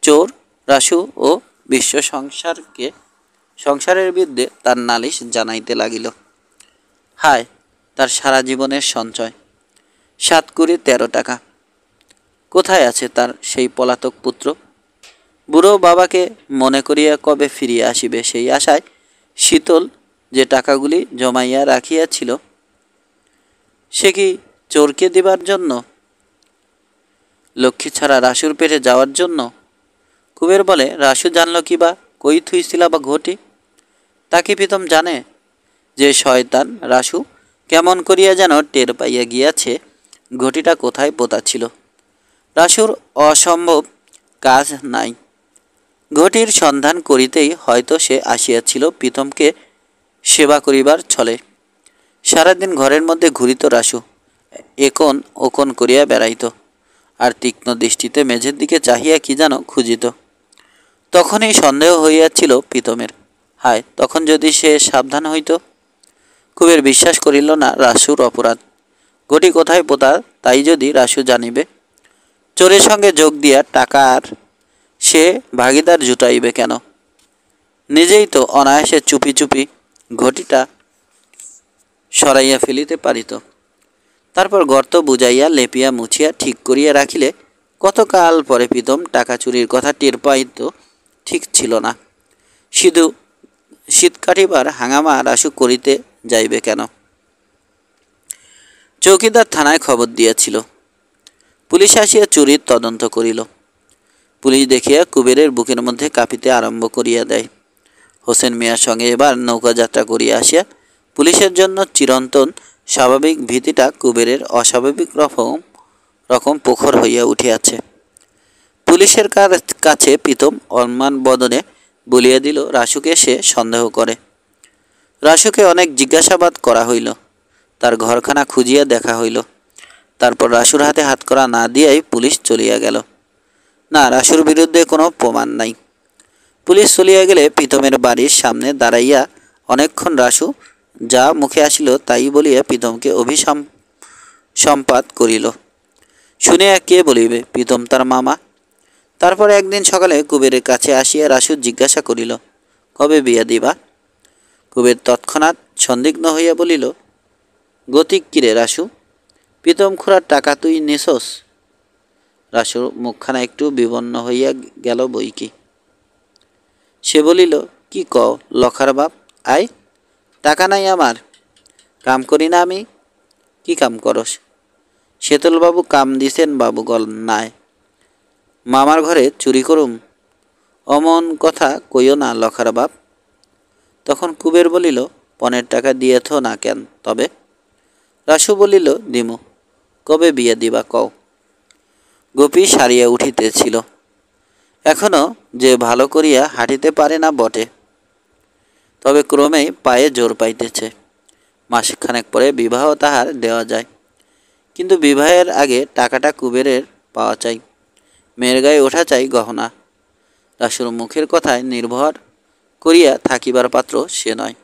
চোর, রাসু ও বিশ্ব সংসারের বিরুদ্ধে তার নালিশ জানাইতে লাগিল। হায়, তার সারা জীবনের সঞ্চয় 7 কোটি 13 টাকা! কোথায় আছে তার সেই পলাতক পুত্র? বুড়ো বাবাকে মনে করিয়া কবে ফিরিয়া আসিবে সেই আশায় শীতল যে টাকাগুলি জমাইয়া রাখিয়াছিল, সে কি চোরকে দিবার জন্য? লক্ষ্মী ছাড়া রাসুর পেটে যাওয়ার জন্য? কুবের বলে, রাসু জানল কি বা কই থুইছিলা বা ঘটি? তাকে প্রীতম জানে যে শয়তান রাসু কেমন করিয়া যেন টের পাইয়া গিয়াছে ঘটিটা কোথায় পোতা ছিল। রাসুর অসম্ভব কাজ নাই। ঘটির সন্ধান করিতেই হয়তো সে আসিয়াছিল প্রীতমকে সেবা করিবার ছলে। সারাদিন ঘরের মধ্যে ঘুরিত রাসু, একন ওকন করিয়া বেড়াইত, আর তীক্ষ্ণ দৃষ্টিতে মেঝের দিকে চাহিয়া কি যেন খুঁজিত। তখনই সন্দেহ হইয়াছিল প্রীতমের। হায়, তখন যদি সে সাবধান হইত! কুবের বিশ্বাস করিল না রাসুর অপরাধ। ঘটি কোথায় পোতা তাই যদি রাসু জানিবে, চোরের সঙ্গে যোগ দিয়া টাকার সে ভাগিদার জুটাইবে কেন? নিজেই তো অনায়াসে চুপি চুপি ঘটিটা সরাইয়া ফেলিতে পারিত। তারপর গর্ত বুঝাইয়া লেপিয়া মুছিয়া ঠিক করিয়া রাখিলে কতকাল পরে প্রীতম টাকা চুরির কথা টের পাইত ঠিক ছিল না। শুধু শীত কাটিবার হাঙ্গামা রাসু করিতে যাইবে কেন? চৌকিদার থানায় খবর দিয়াছিল। পুলিশ আসিয়া চুরির তদন্ত করিল। পুলিশ দেখিয়া কুবেরের বুকের মধ্যে কাঁপিতে আরম্ভ করিয়া দেয়। হোসেন মিয়ার সঙ্গে এবার নৌকা যাত্রা করিয়া আসিয়া পুলিশের জন্য চিরন্তন স্বাভাবিক ভীতিটা কুবেরের অস্বাভাবিক রকম প্রখর হইয়া উঠিয়াছে। পুলিশের কাছে প্রীতম অম্লান বদনে বলিয়া দিল রাসুকে সে সন্দেহ করে। রাসুকে অনেক জিজ্ঞাসাবাদ করা হইল, তার ঘরখানা খুঁজিয়া দেখা হইল। তারপর রাসুর হাতে হাতকড়া না দিয়াই পুলিশ চলিয়া গেল। না, রাসুর বিরুদ্ধে কোনো প্রমাণ নাই। পুলিশ চলিয়া গেলে প্রীতমের বাড়ির সামনে দাঁড়াইয়া অনেকক্ষণ রাসু যা মুখে আসিল তাই বলিয়া প্রীতমকে অভিসম্পাত করিল। শুনিয়া কে বলিবে প্রীতম তার মামা? তারপর একদিন সকালে কুবেরের কাছে আসিয়া রাসু জিজ্ঞাসা করিল, কবে বিয়া দিবা? কুবের তৎক্ষণাৎ সন্দিগ্ধ হইয়া বলিল, গতিক কিরে রাসু, প্রীতম খুড়ার টাকা তুই নিছস? রাসুর মুখখানা একটু বিবর্ণ হইয়া গেল বই কি। সে বলিল, কি কও লখার বাপ, আয়, টাকা নাই আমার, কাম করি না আমি? কি কাম করস? শেতলবাবু কাম দিছেন বাবু নাই, মামার ঘরে চুরি করুম? অমন কথা কইও না লখার বাপ। তখন কুবের বলিল, 15 টাকা দিয়েছ না কেন তবে? রাসু বলিল, দিমু। কবে বিয়ে দিবা কও? গোপী সারিয়া উঠিতেছিল। এখনো যে ভালো করিয়া হাঁটিতে পারে না বটে, তবে ক্রমেই পায়ে জোর পাইতেছে। মাসখানেক পরে বিবাহ তাহার দেওয়া যায়, কিন্তু বিবাহের আগে টাকাটা কুবেরের পাওয়া চাই, মেয়ের গায়ে ওঠা চাই গহনা। রাসুর মুখের কথায় নির্ভর করিয়া থাকিবার পাত্র সে নয়।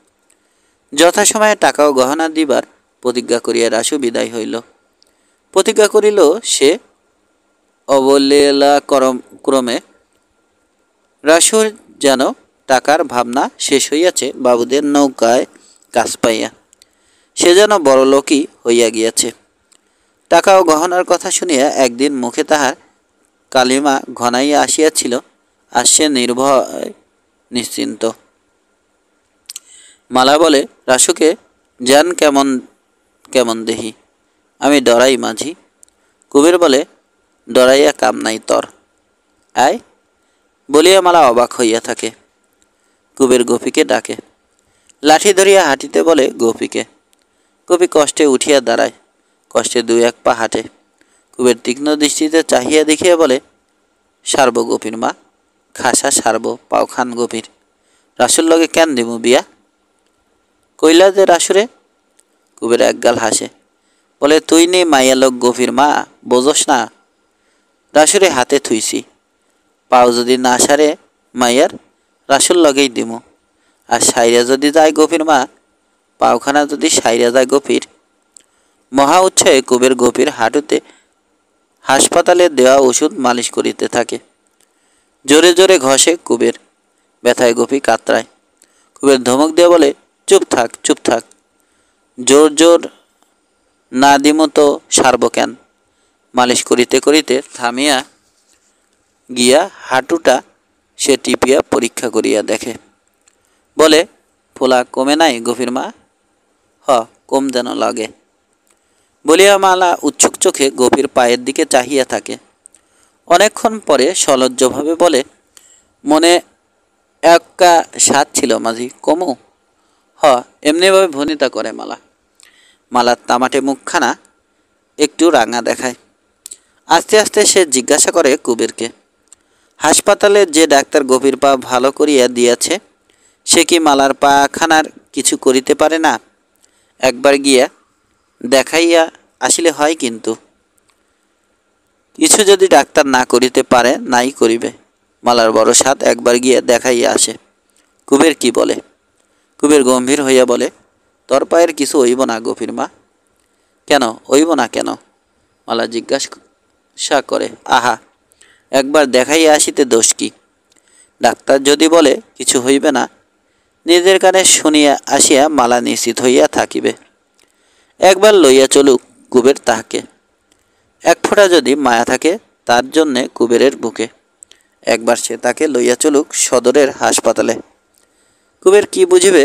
যথাসময়ে টাকা ও গহনা দিবার প্রতিজ্ঞা করিয়া রাসু বিদায় হইল। প্রতিজ্ঞা করিল সে অবলীলা ক্রমে। রাসুর যেন টাকার ভাবনা শেষ হইয়াছে বাবুদের নৌকায় কাজ পাইয়া। সে যেন বড়লোকই হইয়া গিয়াছে। টাকা ও গহনার কথা শুনিয়া একদিন মুখে তাহার কালিমা ঘনাইয়া আসিয়াছিল, আর সে নির্ভয় নিশ্চিন্ত। মালা বলে, রাসুকে যান কেমন কেমন দেহি, আমি ডরাই মাঝি। কুবের বলে, ডরাইয়া কাম নাই তর, আয় বলিয়া মালা অবাক হইয়া থাকে। কুবের গোপীকে ডাকে, লাঠি ধরিয়া হাঁটিতে বলে গোপীকে। গোপী কষ্টে উঠিয়া দাঁড়ায়, কষ্টে 2-1 পা হাঁটে। কুবের তীক্ষ্ণ দৃষ্টিতে চাহিয়া দেখিয়া বলে, সারব গোপীর মা, খাসা সারব, পাও খান গোপীর। রাসুর লগে কেন দিমু বিয়া? কইলা যে রাসুরে? কুবের একগাল হাসে, বলে তুই নে মাইয়া লোক গভীর মা, বোঝস না? রাসুরে হাতে থুইছি, পাও যদি না সারে মাইয়ার, রাসুর লগেই দিমু। আর সাইরা যদি যায় গভীর মা, পাওখানা যদি সাইরা যায় গভীর। মহা উৎসাহে কুবের গভীর হাঁটুতে হাসপাতালে দেওয়া ওষুধ মালিশ করিতে থাকে। জোরে জোরে ঘষে কুবের, ব্যথায় গভীর কাতরায়। কুবের ধমক দিয়ে বলে, চুপ থাক, চুপ থাক, জোর জোর না দিমু তো সারব কেন? মালিশ করিতে করিতে থামিয়া গিয়া হাঁটুটা সে টিপিয়া পরীক্ষা করিয়া দেখে। বলে, ফোলা কমে নাই গভীর মা? হ, কম যেন লাগে। বলিয়া মালা উৎসুক চোখে গভীর পায়ের দিকে চাহিয়া থাকে। অনেকক্ষণ পরে সলজ্জভাবে বলে, মনে একটা স্বাদ ছিল মাঝি, কমু? হ, এমনিভাবে ভনিতা করে মালা। মালার তামাটে মুখখানা একটু রাঙা দেখায়। আস্তে আস্তে সে জিজ্ঞাসা করে কুবেরকে, হাসপাতালে যে ডাক্তার গভীর পা ভালো করিয়া দিয়াছে, সে কি মালার পাখানার কিছু করিতে পারে না? একবার গিয়া দেখাইয়া আসিলে হয়। কিন্তু কিছু যদি ডাক্তার না করিতে পারে, নাই করিবে। মালার বড় সাত একবার গিয়া দেখাইয়া আসে। কুবের কি বলে? কুবের গম্ভীর হইয়া বলে, তোর পায়ের কিছু হইব না গভীর মা। কেন হইব না কেন? মালা জিজ্ঞাসা করে। আহা, একবার দেখাইয়া আসিতে দোষ কি? ডাক্তার যদি বলে কিছু হইবে না, নিজের কানে শুনিয়া আসিয়া মালা নিশ্চিত হইয়া থাকিবে। একবার লইয়া চলুক কুবের তাহাকে। এক ফোঁটা যদি মায়া থাকে তার জন্যে কুবেরের বুকে, একবার সে তাকে লইয়া চলুক সদরের হাসপাতালে। কুবের কি বুঝিবে?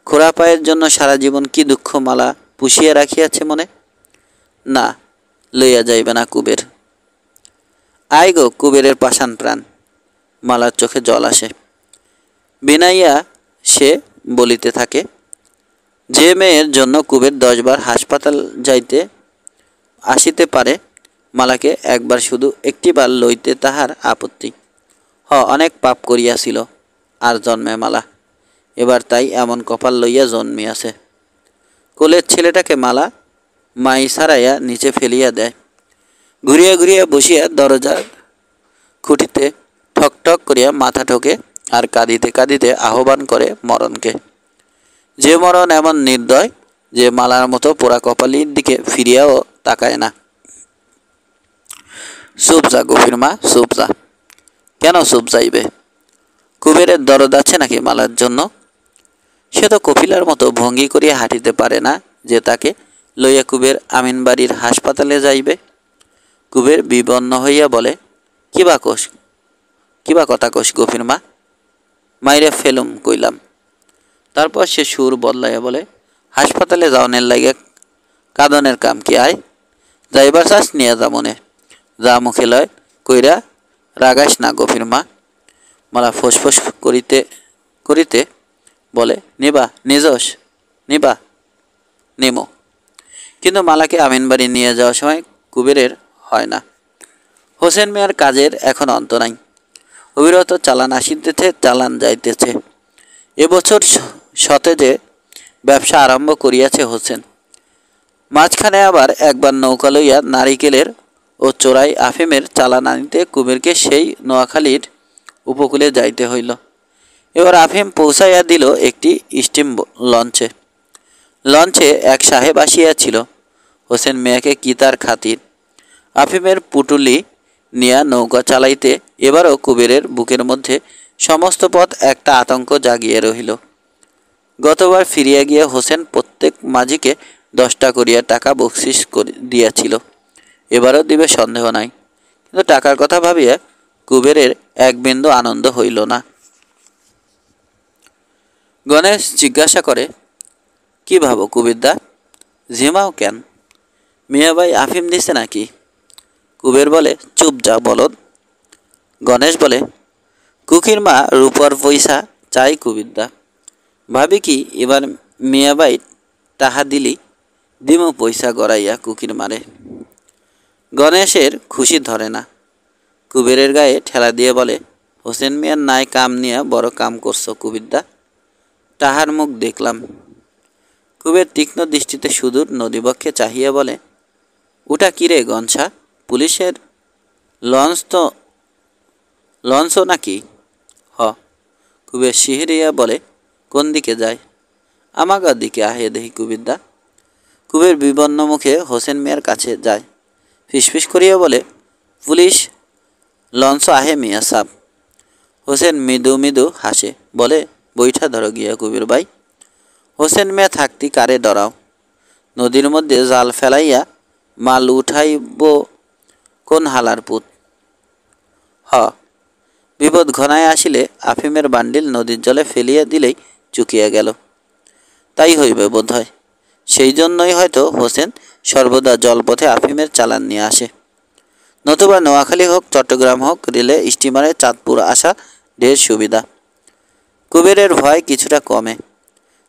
খোড়া পায়ের জন্য সারা জীবন কি দুঃখ মালা পুষিয়া রাখিয়াছে মনে। না, লইয়া যাইবে না কুবের। আই গো কুবেরের পাষাণ প্রাণ। মালার চোখে জল আসে। বিনাইয়া সে বলিতে থাকে, যে মেয়ের জন্য কুবের 10 বার হাসপাতাল যাইতে আসিতে পারে, মালাকে একবার শুধু একটিবার লইতে তাহার আপত্তি। অনেক পাপ করিয়াছিল আর জন্মে মালা, এবার তাই এমন কপাল লইয়া জন্মিয়াছে। কোলের ছেলেটাকে মালা মাই সারাইয়া নিচে ফেলিয়া দেয়। ঘুরিয়া ঘুরিয়া বসিয়া দরজার খুঁটিতে ঠক ঠক করিয়া মাথা ঠোকে আর কাঁদিতে কাঁদিতে আহ্বান করে মরণকে। যে মরণ এমন নির্দয় যে মালার মতো পোড়া কপালির দিকে ফিরিয়াও তাকায় না। চুপ যা গভীর মা, চুপ যা। কেন চুপ যাইবে? কুবেরের দরদ আছে নাকি মালার জন্য? সে তো কপিলার মতো ভঙ্গি করিয়া হাঁটিতে পারে না যে তাকে লইয়া কুবের আমিনবাড়ির হাসপাতালে যাইবে। কুবের বিবন্ন হইয়া বলে, কিবা কথা কোষ গভীর মা? মাইরে ফেলুম কইলাম। তারপর সে সুর বদলাইয়া বলে, হাসপাতালে যাওনের লাগে কাঁদনের কাম কি? আয়, যাইবার চাস নিয়ে যা মনে, যা মুখে লয় কইরা রাগাইস না গভীর মা। মালা ফোসফোস করিতে করিতে বলে, নিবা নিজস, নিবা নেমো। কিন্তু মালাকে আমিনবাড়ি নিয়ে যাওয়ার সময় কুবেরের হয় না। হোসেন মিয়ার কাজের এখন অন্ত নাই। অবিরত চালান আসিতেছে, চালান যাইতেছে। এবছর সতেজে ব্যবসা আরম্ভ করিয়াছে হোসেন। মাঝখানে আবার একবার নৌকা লইয়া নারিকেলের ও চোরাই আফিমের চালান আনিতে কুবেরকে সেই নোয়াখালীর উপকূলে যাইতে হইল। এবার আফিম পৌঁছাইয়া দিল একটি স্টিম লঞ্চে। লঞ্চে এক সাহেব আসিয়াছিল। হোসেন মিয়াকে কি তার খাতির। আফিমের পুটুলি নিয়া নৌকা চালাইতে এবারও কুবেরের বুকের মধ্যে সমস্ত পথ একটা আতঙ্ক জাগিয়ে রহিল। গতবার ফিরিয়া গিয়া হোসেন প্রত্যেক মাঝিকে 10টা করিয়া টাকা বকশিস দিয়াছিল। এবারও দিবে সন্দেহ নাই। কিন্তু টাকার কথা ভাবিয়া কুবেরের এক বিন্দু আনন্দ হইল না। গণেশ জিজ্ঞাসা করে, কি ভাবো কুবেরদা, ঝিমাও কেন? মিয়াভাই আফিম দিছে নাকি? কুবের বলে, চুপ যা বলদ। গণেশ বলে, কুকির মা রূপর পয়সা চাই কুবিরদা। ভাবি কি এবার মিয়াবাই টাহা দিলি দিমু পয়সা গড়াইয়া কুকির মারে। গণেশের খুশি ধরে না। কুবেরের গায়ে ঠেলা দিয়ে বলে, হোসেন মিয়ার নাই কাম নিয়া বড় কাম করছো কুবিরদা। তাহার মুখ দেখলাম। কুবের তীক্ষ্ণ দৃষ্টিতে সুদূর নদীবক্ষে চাহিয়া বলে, ওটা কিরে গনসা, পুলিশের লঞ্চও নাকি? হ। কুবের শিহরিয়া বলে, কোন দিকে যায়? আমাগার দিকে আহে দেখি কুবিরদা। কুবের বিবর্ণ মুখে হোসেন মিয়ার কাছে যায়, ফিসফিস করিয়া বলে, পুলিশ লঞ্চ আহে মিয়া সাব। হোসেন মৃদু মৃদু হাসে, বলে, বইটা ধরো গিয়া কুবির ভাই। হোসেন মিয়া থাকতি কারে ডরাও, নদীর মধ্যে জাল ফেলাইয়া মাল উঠাইব কোন হালার পুত। হ। বিপদ ঘনায় আসিলে আফিমের বান্ডিল নদীর জলে ফেলিয়া দিলেই চুকিয়া গেল। তাই হইবে বোধ হয়। সেই জন্যই হয়তো হোসেন সর্বদা জলপথে আফিমের চালান নিয়ে আসে। নতুবা নোয়াখালী হোক চট্টগ্রাম হোক, রেলে স্টিমারে চাঁদপুর আসা ঢের সুবিধা। কুবেরের ভয় কিছুটা কমে,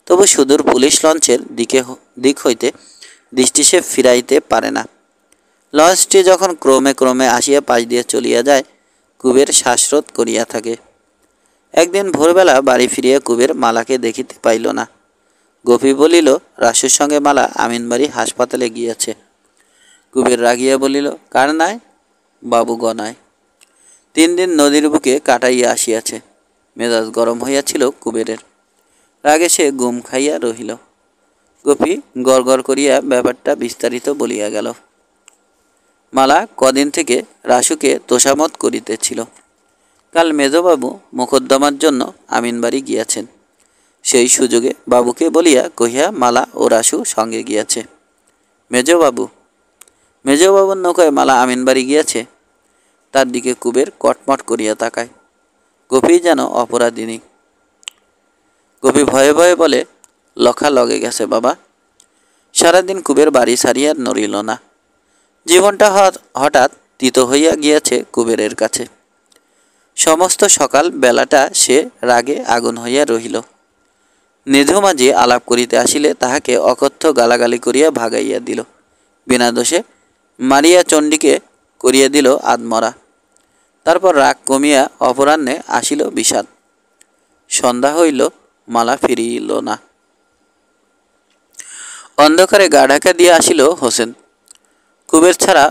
তবু সুদূর পুলিশ লঞ্চের দিক হইতে দৃষ্টি সে ফিরাইতে পারে না। লঞ্চটি যখন ক্রমে ক্রমে আসিয়া পাশ দিয়ে চলিয়া যায়, কুবের শ্বাসরোধ করিয়া থাকে। একদিন ভোরবেলা বাড়ি ফিরিয়া কুবের মালাকে দেখিতে পাইল না। গোপী বলিল, রাসুর সঙ্গে মালা আমিনবাড়ি হাসপাতালে গিয়াছে। কুবের রাগিয়া বলিল, কার নাই? বাবু গনায়। 3 দিন নদীর বুকে কাটাইয়া আসিয়াছে। মেজাজ গরম হইয়াছিল কুবেরের। রাগে সে গুম খাইয়া রহিল। গোপী গড় করিয়া ব্যাপারটা বিস্তারিত বলিয়া গেল। মালা কদিন থেকে রাসুকে তোষামত করিতেছিল। কাল মেজবাবু মোকদ্দমার জন্য আমিনবাড়ি গিয়াছেন। সেই সুযোগে বাবুকে বলিয়া কহিয়া মালা ও রাসু সঙ্গে গিয়াছে। মেজবাবুর নৌকায় মালা আমিনবাড়ি গিয়াছে। তার দিকে কুবের কটমট করিয়া তাকায়। গোপী যেন অপরাধিনী। গোপী ভয়ে ভয়ে বলে, লখা লগে গেছে বাবা। সারাদিন কুবের বাড়ি ছাড়িয়া নড়িল না। জীবনটা হঠাৎ তিত হইয়া গিয়াছে কুবেরের কাছে। সমস্ত সকাল বেলাটা সে রাগে আগুন হইয়া রহিল। নিধুমাঝি আলাপ করিতে আসিলে তাহাকে অকথ্য গালাগালি করিয়া ভাগাইয়া দিল। বিনা দোষে মারিয়া চণ্ডীকে করিয়া দিল আধমরা। তারপর রাগ কমিয়া অপরাহ্নে আসিল বিষাদ। সন্ধ্যা হইল, মালা ফিরিল না। অন্ধকারে গা ঢাকা দিয়া আসিল হোসেন। কুবের ছাড়া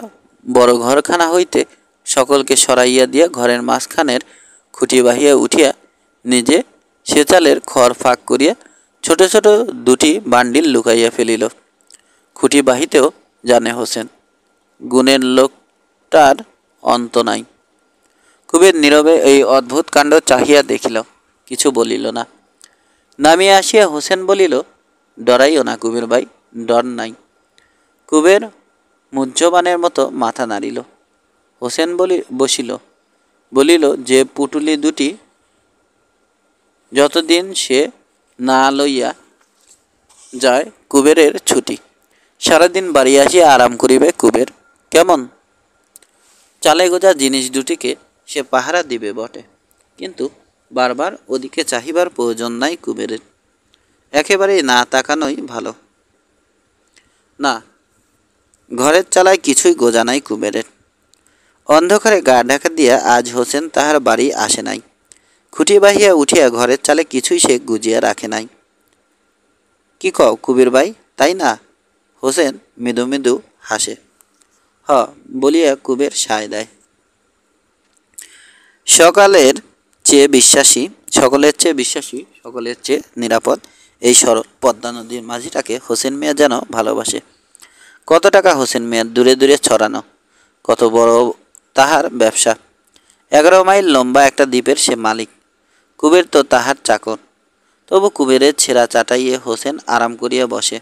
বড় ঘরখানা হইতে সকলকে সরাইয়া দিয়া ঘরের মাঝখানের খুঁটি বাহিয়া উঠিয়া নিজে সেচালের খড় ফাঁক করিয়া ছোট ছোট 2টি বান্ডিল লুকাইয়া ফেলিল। খুঁটি বাহিতেও জানে হোসেন। গুণের লোকটার অন্ত নাই। কুবের নীরবে এই অদ্ভুত কাণ্ড চাহিয়া দেখিল, কিছু বলিল না। নামিয়া আসিয়া হোসেন বলিল, ডরাইও না কুবের ভাই, ডর নাই। কুবের মুহ্যমানের মতো মাথা নাড়িল। হোসেন বলিল, যে পুটুলি 2টি যতদিন সে না লইয়া যায় কুবেরের ছুটি। সারাদিন বাড়ি আসিয়া আরাম করিবে কুবের। কেমন? চালে গোজা জিনিস 2টিকে সে পাহারা দিবে বটে, কিন্তু বারবার ওদিকে চাহিবার প্রয়োজন নাই কুবেরের। একেবারেই না তাকানোই ভালো। না, ঘরের চালায় কিছুই গোজা নাই কুবেরের। অন্ধকারে গা ঢাকা দিয়া আজ হোসেন তাহার বাড়ি আসে নাই। খুঁটি বাহিয়া উঠিয়া ঘরের চালে কিছুই সে গুজিয়া রাখে নাই। কি কও কুবির ভাই, তাই না? হোসেন মৃদু মৃদু হাসে। হ বলিয়া কুবের সায় দেয়। সকলের চেয়ে বিশ্বাসী, সকলের চেয়ে নিরাপদ এই সরল পদ্মা নদীর মাঝিটাকে হোসেন মিয়া যেন ভালোবাসে। কত টাকা হোসেন মিয়ার দূরে দূরে ছড়ানো, কত বড় তাহার ব্যবসা। 11 মাইল লম্বা একটা দ্বীপের সে মালিক। কুবের তো তাহার চাকর। তবু কুবেরের ছেঁড়া চাটাইয়ে হোসেন আরাম করিয়া বসে,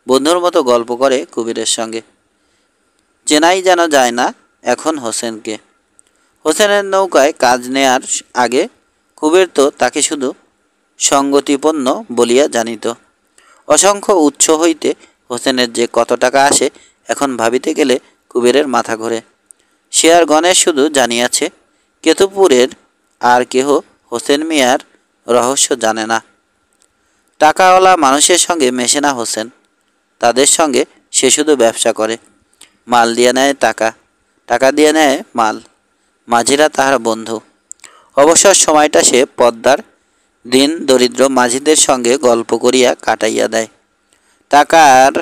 বন্ধুর মতো গল্প করে কুবেরের সঙ্গে। চেনাই যেন যায় না এখন হোসেনকে। হোসেনের নৌকায় কাজ নেয়ার আগে কুবের তো তাকে শুধু সঙ্গতিপন্ন বলিয়া জানিত। অসংখ্য উৎস হইতে হোসেনের যে কত টাকা আসে এখন ভাবিতে গেলে কুবেরের মাথা ঘোরে। সে আর গণেশ শুধু জানিয়াছে, কেতুপুরের আর কেহ হোসেন মিয়ার রহস্য জানে না। টাকাওয়ালা মানুষের সঙ্গে মেশে না হোসেন, তাদের সঙ্গে সে শুধু ব্যবসা করে। মাল দিয়ে নেয় টাকা, টাকা দিয়ে নেয় মাল। মাঝিরা তাহার বন্ধু। অবসর সময়টা সে পদ্মার দিন দরিদ্র মাঝিদের সঙ্গে গল্প করিয়া কাটাইয়া দেয়। টাকার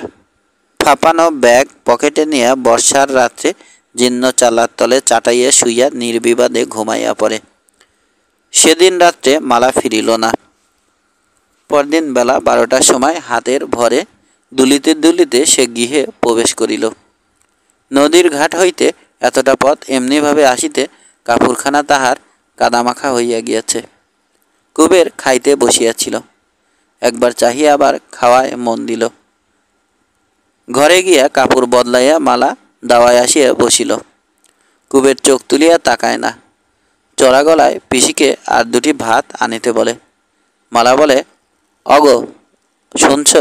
ফাঁপানো ব্যাগ পকেটে নিয়ে বর্ষার রাত্রে জীর্ণ চালার তলে চাটাইয়া শুইয়া নির্বিবাদে ঘুমাইয়া পড়ে। সেদিন রাত্রে মালা ফিরিল না। পরদিন বেলা 12টার সময় হাতের ভরে দুলিতে দুলিতে সে গৃহে প্রবেশ করিল। নদীর ঘাট হইতে এতটা পথ এমনিভাবে আসিতে কাপড়খানা তাহার কাদামাখা হইয়া গিয়াছে। কুবের খাইতে বসিয়াছিল, একবার চাহিয়া আবার খাওয়ায় মন দিল। ঘরে গিয়া কাপড় বদলাইয়া মালা দাওয়ায় আসিয়া বসিল। কুবের চোখ তুলিয়া তাকায় না। চড়া গলায় পিসিকে আর দুটি ভাত আনিতে বলে। মালা বলে, অগো শুনছ?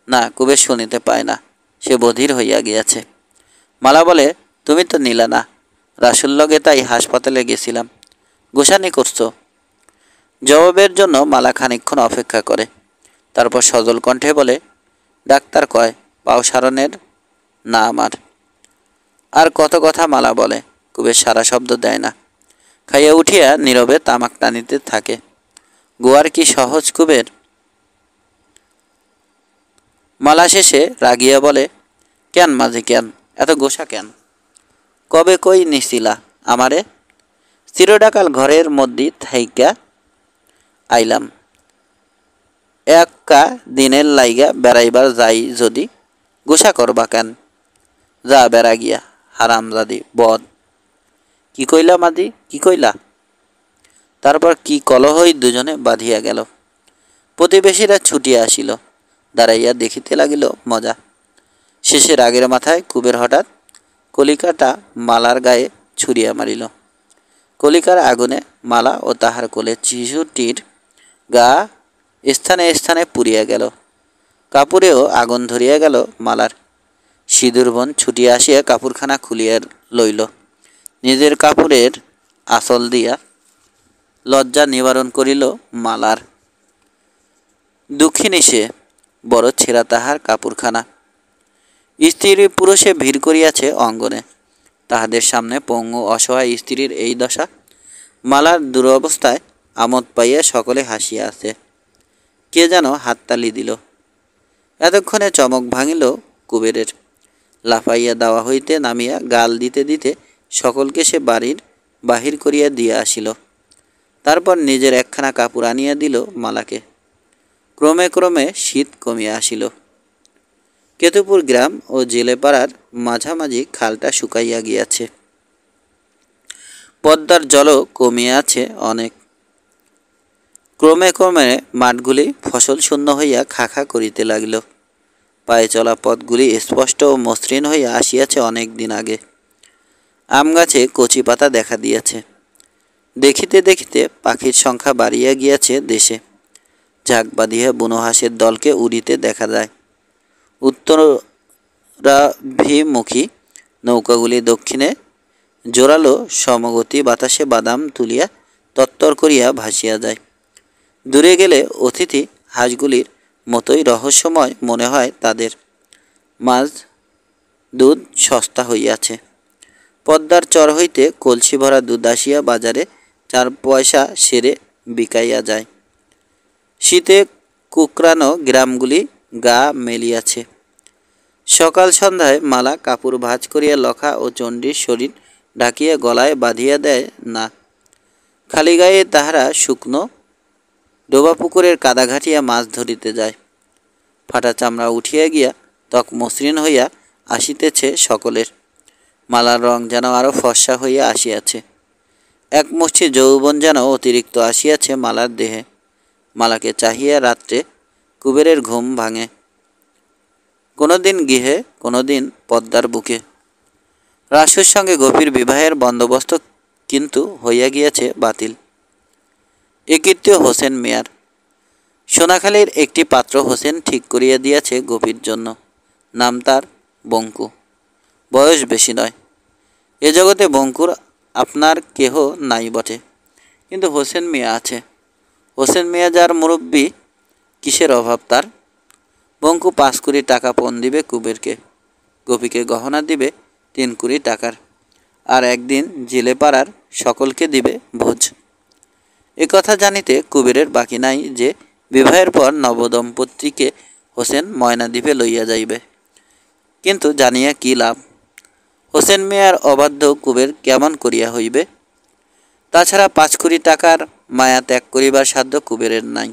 না, কুবের শুনিতে পায় না, সে বধির হইয়া গিয়াছে। মালা বলে, তুমি তো নিলা না, রাসুল লগে তাই হাসপাতালে গেছিলাম, গোসানি করছো। জবাবের জন্য মালা খানিকক্ষণ অপেক্ষা করে, তারপর সজল কণ্ঠে বলে, ডাক্তার কয় পাও সারণের না আমার। আর কত কথা মালা বলে, কুবের সারা শব্দ দেয় না। খাইয়া উঠিয়া নীরবে তামাক টানিতে থাকে। গোয়ার কি সহজ কুবের। মালা শেষে রাগিয়া বলে, কেন মাঝি কেন, এত গোসা কেন? কবে কই নিছিলা আমারে? চিরডাকাল ঘরের মধ্যে থাইকা আইলাম, একা দিনের লাইগা বেড়াইবার যাই যদি, গোসা করবা কেন? যা বেড়া গিয়া, হারামজাদি বদ। কি কইলা মাদি, কি কইলা? তারপর কি কলহই দুজনে বাঁধিয়া গেল। প্রতিবেশীরা ছুটিয়া আসিল, দাঁড়াইয়া দেখিতে লাগিল মজা। শেষে রাগের মাথায় কুবের হঠাৎ কলিকাটা মালার গায়ে ছুড়িয়া মারিল। কলিকার আগুনে মালা ও তাহার কোলে শিশুটির গা স্থানে স্থানে পুড়িয়া গেল। কাপড়েও আগুন ধরিয়া গেল মালার। সিঁদুরবন ছুটিয়া আসিয়া কাপড়খানা খুলিয়া লইল। নিজের কাপড়ের আঁচল দিয়া লজ্জা নিবারণ করিল মালার। দুঃখিনী সে, বড় ছেঁড়া তাহার কাপড়খানা। স্ত্রী পুরুষে ভিড় করিয়াছে অঙ্গনে। তাহাদের সামনে পঙ্গু অসহায় স্ত্রীর এই দশা। মালার দুরবস্থায় আমোদ পাইয়া সকলে হাসিয়া আছে। কে যেন হাততালি দিল। এতক্ষণে চমক ভাঙিল কুবেরের। লাফাইয়া দাওয়া হইতে নামিয়া গাল দিতে দিতে সকলকে সে বাড়ির বাহির করিয়া দিয়া আসিল। তারপর নিজের একখানা কাপড় আনিয়া দিল মালাকে। ক্রমে ক্রমে শীত কমিয়া আসিল। কেতুপুর গ্রাম ও জেলেপাড়ার মাঝামাঝি খালটা শুকাইয়া গিয়াছে। পদ্মার জলও কমিয়াছে অনেক। ক্রমে ক্রমে মাঠগুলি ফসল শূন্য হইয়া খা খা করিতে লাগিল। পায়ে চলা পথগুলি স্পষ্ট ও মসৃণ হইয়া আসিয়াছে অনেক দিন আগে। আম গাছে কচি পাতা দেখা দিয়াছে। দেখিতে দেখিতে পাখির সংখ্যা বাড়িয়া গিয়াছে দেশে। ঝাঁক বাঁধিয়া বুনো হাঁসের দলকে উড়িতে দেখা যায়। উত্তরাভিমুখী নৌকাগুলি দক্ষিণে জোরালো সমগতি বাতাসে বাদাম তুলিয়া তত্তর করিয়া ভাসিয়া যায়। দূরে গেলে অতিথি হাঁসগুলির মতোই রহস্যময় মনে হয় তাদের। মাছ দুধ সস্তা হইয়াছে। পদ্মার চর হইতে কলসি ভরা দুধ আসিয়া বাজারে 4 পয়সা সেরে বিকাইয়া যায়। শীতে কুকরানো গ্রামগুলি গা মেলিয়াছে। সকাল সন্ধ্যায় মালা কাপড় ভাঁজ করিয়া লখা ও চণ্ডীর শরীর ঢাকিয়া গলায় বাঁধিয়া দেয় না। খালি গায়ে তাহারা শুকনো ডোবা পুকুরের কাদা ঘাটিয়া মাছ ধরিতে যায়। ফাটা চামড়া উঠিয়া গিয়া ত্বক মসৃণ হইয়া আসিতেছে সকলের। মালার রং যেন আরো ফর্সা হইয়া আসিয়াছে। এক মুষ্টি যৌবন যেন অতিরিক্ত আসিয়াছে মালার দেহে। মালাকে চাহিয়া রাত্রে কুবেরের ঘুম ভাঙে। কোনোদিন গৃহে, কোনোদিন পদ্মার বুকে। রাসুর সঙ্গে গোপীর বিবাহের বন্দোবস্ত কিন্তু হইয়া গিয়াছে বাতিল। এ কীর্তিও হোসেন মিয়ার। সোনাখালীর একটি পাত্র হোসেন ঠিক করিয়া দিয়াছে গোপীর জন্য। নাম তার বঙ্কু। বয়স বেশি নয়। এ জগতে বঙ্কুর আপনার কেহ নাই বটে, কিন্তু হোসেন মিয়া আছে। হোসেন মিয়া যার মুরব্বী, কিসের অভাব তার। বঙ্কু 5 কোটি টাকা পণ দিবে কুবেরকে। গোপীকে গহনা দিবে 3 কোটি টাকার। আর একদিন জেলে পাড়ার সকলকে দিবে ভোজ। একথা জানিতে কুবেরের বাকি নাই যে বিবাহের পর নবদম্পতিকে হোসেন ময়নাদ্বীপে লইয়া যাইবে। কিন্তু জানিয়া কি লাভ? হোসেন মিয়ার অবাধ্য কুবের কেমন করিয়া হইবে? তাছাড়া 5 কোটি টাকার মায়া ত্যাগ করিবার সাধ্য কুবেরের নাই।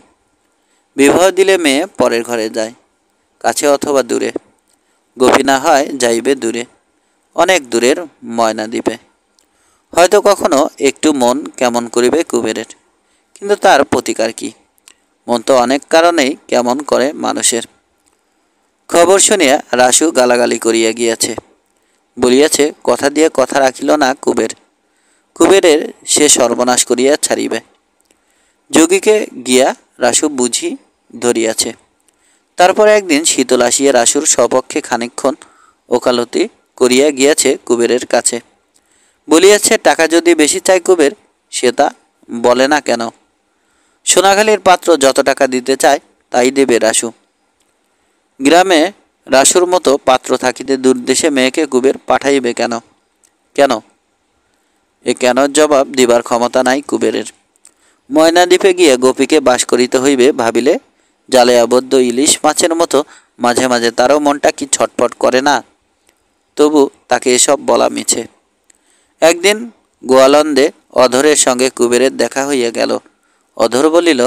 বিবাহ দিলে মেয়ে পরের ঘরে যায়, কাছে অথবা দূরে। গোপী না হয় যাইবে দূরে, অনেক দূরের ময়নাদ্বীপে। হয়তো কখনো একটু মন কেমন করিবে কুবেরের, কিন্তু তার প্রতিকার কি? মন তো অনেক কারণেই কেমন করে মানুষের। খবর শুনিয়া রাসু গালাগালি করিয়া গিয়াছে, বলিয়াছে কথা দিয়ে কথা রাখিল না কুবের। কুবেরের সে সর্বনাশ করিয়া ছাড়িবে। যোগীকে গিয়া রাসু বুঝি ধরিয়াছে। তারপর একদিন শীতল আসিয়া রাসুর স্বপক্ষে খানিকক্ষণ ওকালতি করিয়া গিয়াছে কুবেরের কাছে। বলিয়াছে টাকা যদি বেশি চাই কুবের, সে তা বলে না কেন? সোনাখালির পাত্র যত টাকা দিতে চায় তাই দেবে রাসু। গ্রামে রাসুর মতো পাত্র থাকিতে দূরদেশে মেয়েকে কুবের পাঠাইবে কেন? কেন? এ কেন জবাব দিবার ক্ষমতা নাই কুবেরের। ময়নাদ্বীপে গিয়া গোপীকে বাস করিতে হইবে ভাবিলে জালে আবদ্ধ ইলিশ মাছের মতো মাঝে মাঝে তারও মনটা কি ছটফট করে না? তবু তাকে এসব বলা মিছে। একদিন গোয়ালন্দে অধরের সঙ্গে কুবেরের দেখা হইয়া গেল। অধর বলিল,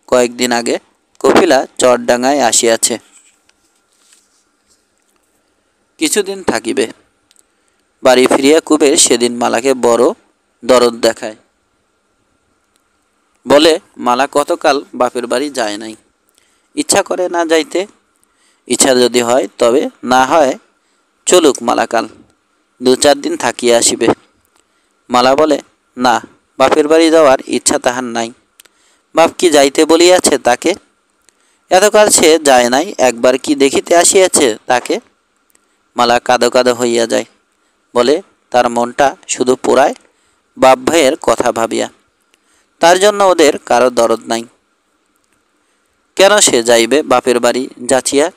কয়েকদিন আগে কপিলা চরডাঙ্গায় আসিয়াছে, কিছুদিন থাকিবে। বাড়ি ফিরিয়া কুবের সেদিন মালাকে বড় দরদ দেখায়। বলে মালা কতকাল বাপের বাড়ি যায় নাই, ইচ্ছা করে না যাইতে। ইচ্ছা যদি হয় তবে, না হয় চলুক মালাকাল, 2-4 দিন থাকিয়া আসিবে। মালা বলে, না, বাপের বাড়ি যাওয়ার ইচ্ছা তাহার নাই। বাপ কি যাইতে বলিয়াছে তাকে? এতকাল সে যায় নাই, একবার কি দেখিতে আসিয়াছে তাকে? মালা কাঁদো কাঁদো হইয়া যায়, বলে তার মনটা শুধু পোড়ায় বাপ ভাইয়ের কথা ভাবিয়া। তার জন্য ওদের কারো দরদ নাই। কেন সে যাইবে বাপের বাড়ি যাচিয়া?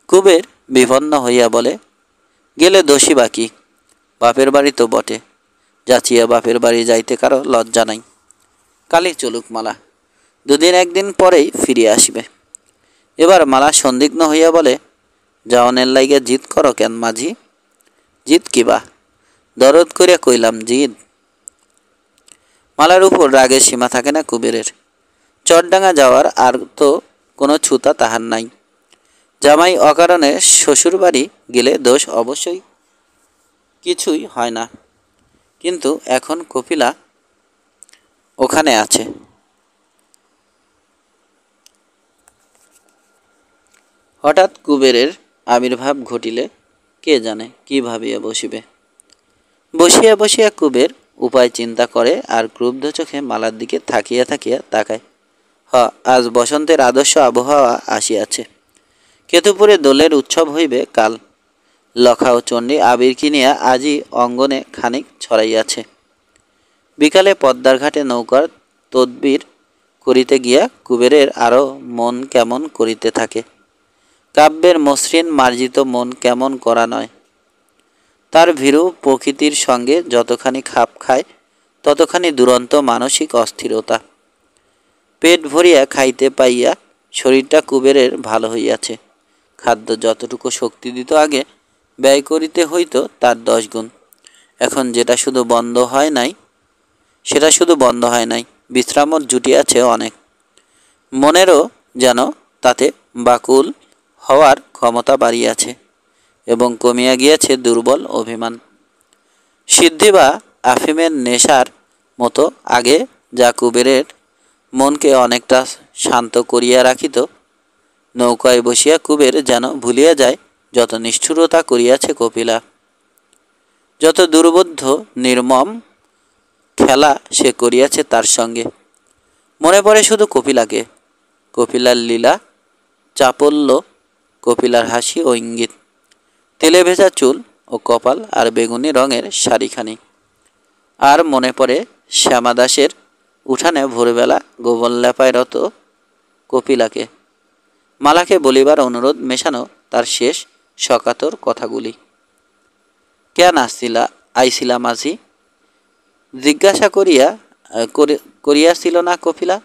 কুবের বিপন্ন হইয়া বলে, গেলে দোষী বাকি, বাপের বাড়ি তো বটে, যাচিয়া বাপের বাড়ি যাইতে কারো লজ্জা নাই। কালই চলুক মালা, 2 দিন 1 দিন পরেই ফিরিয়া আসিবে। এবার মালা সন্দিগ্ধ হইয়া বলে, যাওনের লাইগা জিদ করো কেন মাঝি? জিদ কিবা? দরদ করিয়া কইলাম জিদ। মালার উপর রাগের সীমা থাকে না কুবেরের। চরডাঙ্গা যাওয়ার আর তো কোনো ছুতা তাহার নাই। জামাই অকারণে শ্বশুর বাড়ি গেলে দোষ অবশ্যই কিছুই হয় না, কিন্তু এখন কপিলা ওখানে আছে। হঠাৎ কুবেরের আবির্ভাব ঘটিলে কে জানে কি ভাবিয়া বসিবে। বসিয়া বসিয়া কুবের উপায় চিন্তা করে আর ক্রুব্ধ চোখে মালার দিকে থাকিয়া থাকিয়া তাকায়। আজ বসন্তের আদর্শ আবহাওয়া আসিয়াছে। কেতুপুরে দোলের উৎসব হইবে কাল। লখা ও চণ্ডী আবির কিনিয়া আজই অঙ্গনে খানিক ছড়াইয়াছে। বিকালে পদ্মার ঘাটে নৌকার তদবির করিতে গিয়া কুবেরের আরও মন কেমন করিতে থাকে। কাব্যের মসৃণ মার্জিত মন কেমন করা নয়। তার ভীরু প্রকৃতির সঙ্গে যতখানি খাপ খায় ততখানি দুরন্ত মানসিক অস্থিরতা। পেট ভরিয়া খাইতে পাইয়া শরীরটা কুবেরের ভালো হইয়াছে। খাদ্য যতটুকু শক্তি দিত আগে, ব্যয় করিতে হইত তার 10 গুণ। এখন যেটা শুধু বন্ধ হয় নাই, সেটা শুধু বন্ধ হয় নাই, বিশ্রামও জুটিয়াছে অনেক। মনেরও যেন তাতে বাকুল হওয়ার ক্ষমতা বাড়িয়াছে এবং কমিয়া গিয়াছে দুর্বল অভিমান। সিদ্ধি বা আফিমের নেশার মতো আগে যা কুবেরের মনকে অনেকটা শান্ত করিয়া রাখিত, নৌকায় বসিয়া কুবের যেন ভুলিয়া যায় যত নিষ্ঠুরতা করিয়াছে কপিলা, যত দুর্বোধ্য নির্মম খেলা সে করিয়াছে তার সঙ্গে। মনে পড়ে শুধু কপিলাকে, কপিলার লীলা, চাপল্য, কপিলার হাসি ও ইঙ্গিত, তেলে ভেজা চুল ও কপাল আর বেগুনি রঙের শাড়িখানি। আর মনে পড়ে শ্যামাদাসের উঠানে ভোরবেলা গোবর লেপায় রত কপিলাকে। মালাকে বলিবার অনুরোধ মেশানো তার শেষ শকাতর কথাগুলি। কেন আইছিলা মাঝি? জিজ্ঞাসা করিয়াছিল না কপিলা?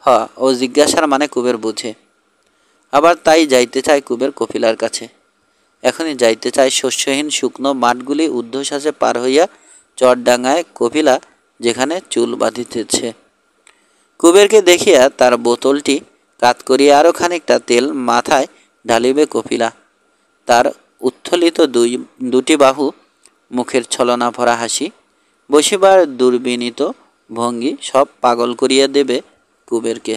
হ, ও জিজ্ঞাসার মানে কুবের বুঝে। আবার তাই যাইতে চায় কুবের কপিলার কাছে। এখনই যাইতে চায় শস্যহীন শুকনো মাঠগুলি ঊর্ধ্বশ্বাসে পার হইয়া চরডাঙ্গায় কপিলা যেখানে চুল বাঁধিতেছে। কুবেরকে দেখিয়া তার বোতলটি কাত করিয়া আরও খানিকটা তেল মাথায় ঢালিবে কপিলা। তার উত্থলিত দুটি বাহু, মুখের ছলনা ভরা হাসি, বসিবার দুর্বিনীত ভঙ্গি সব পাগল করিয়া দেবে কুবেরকে।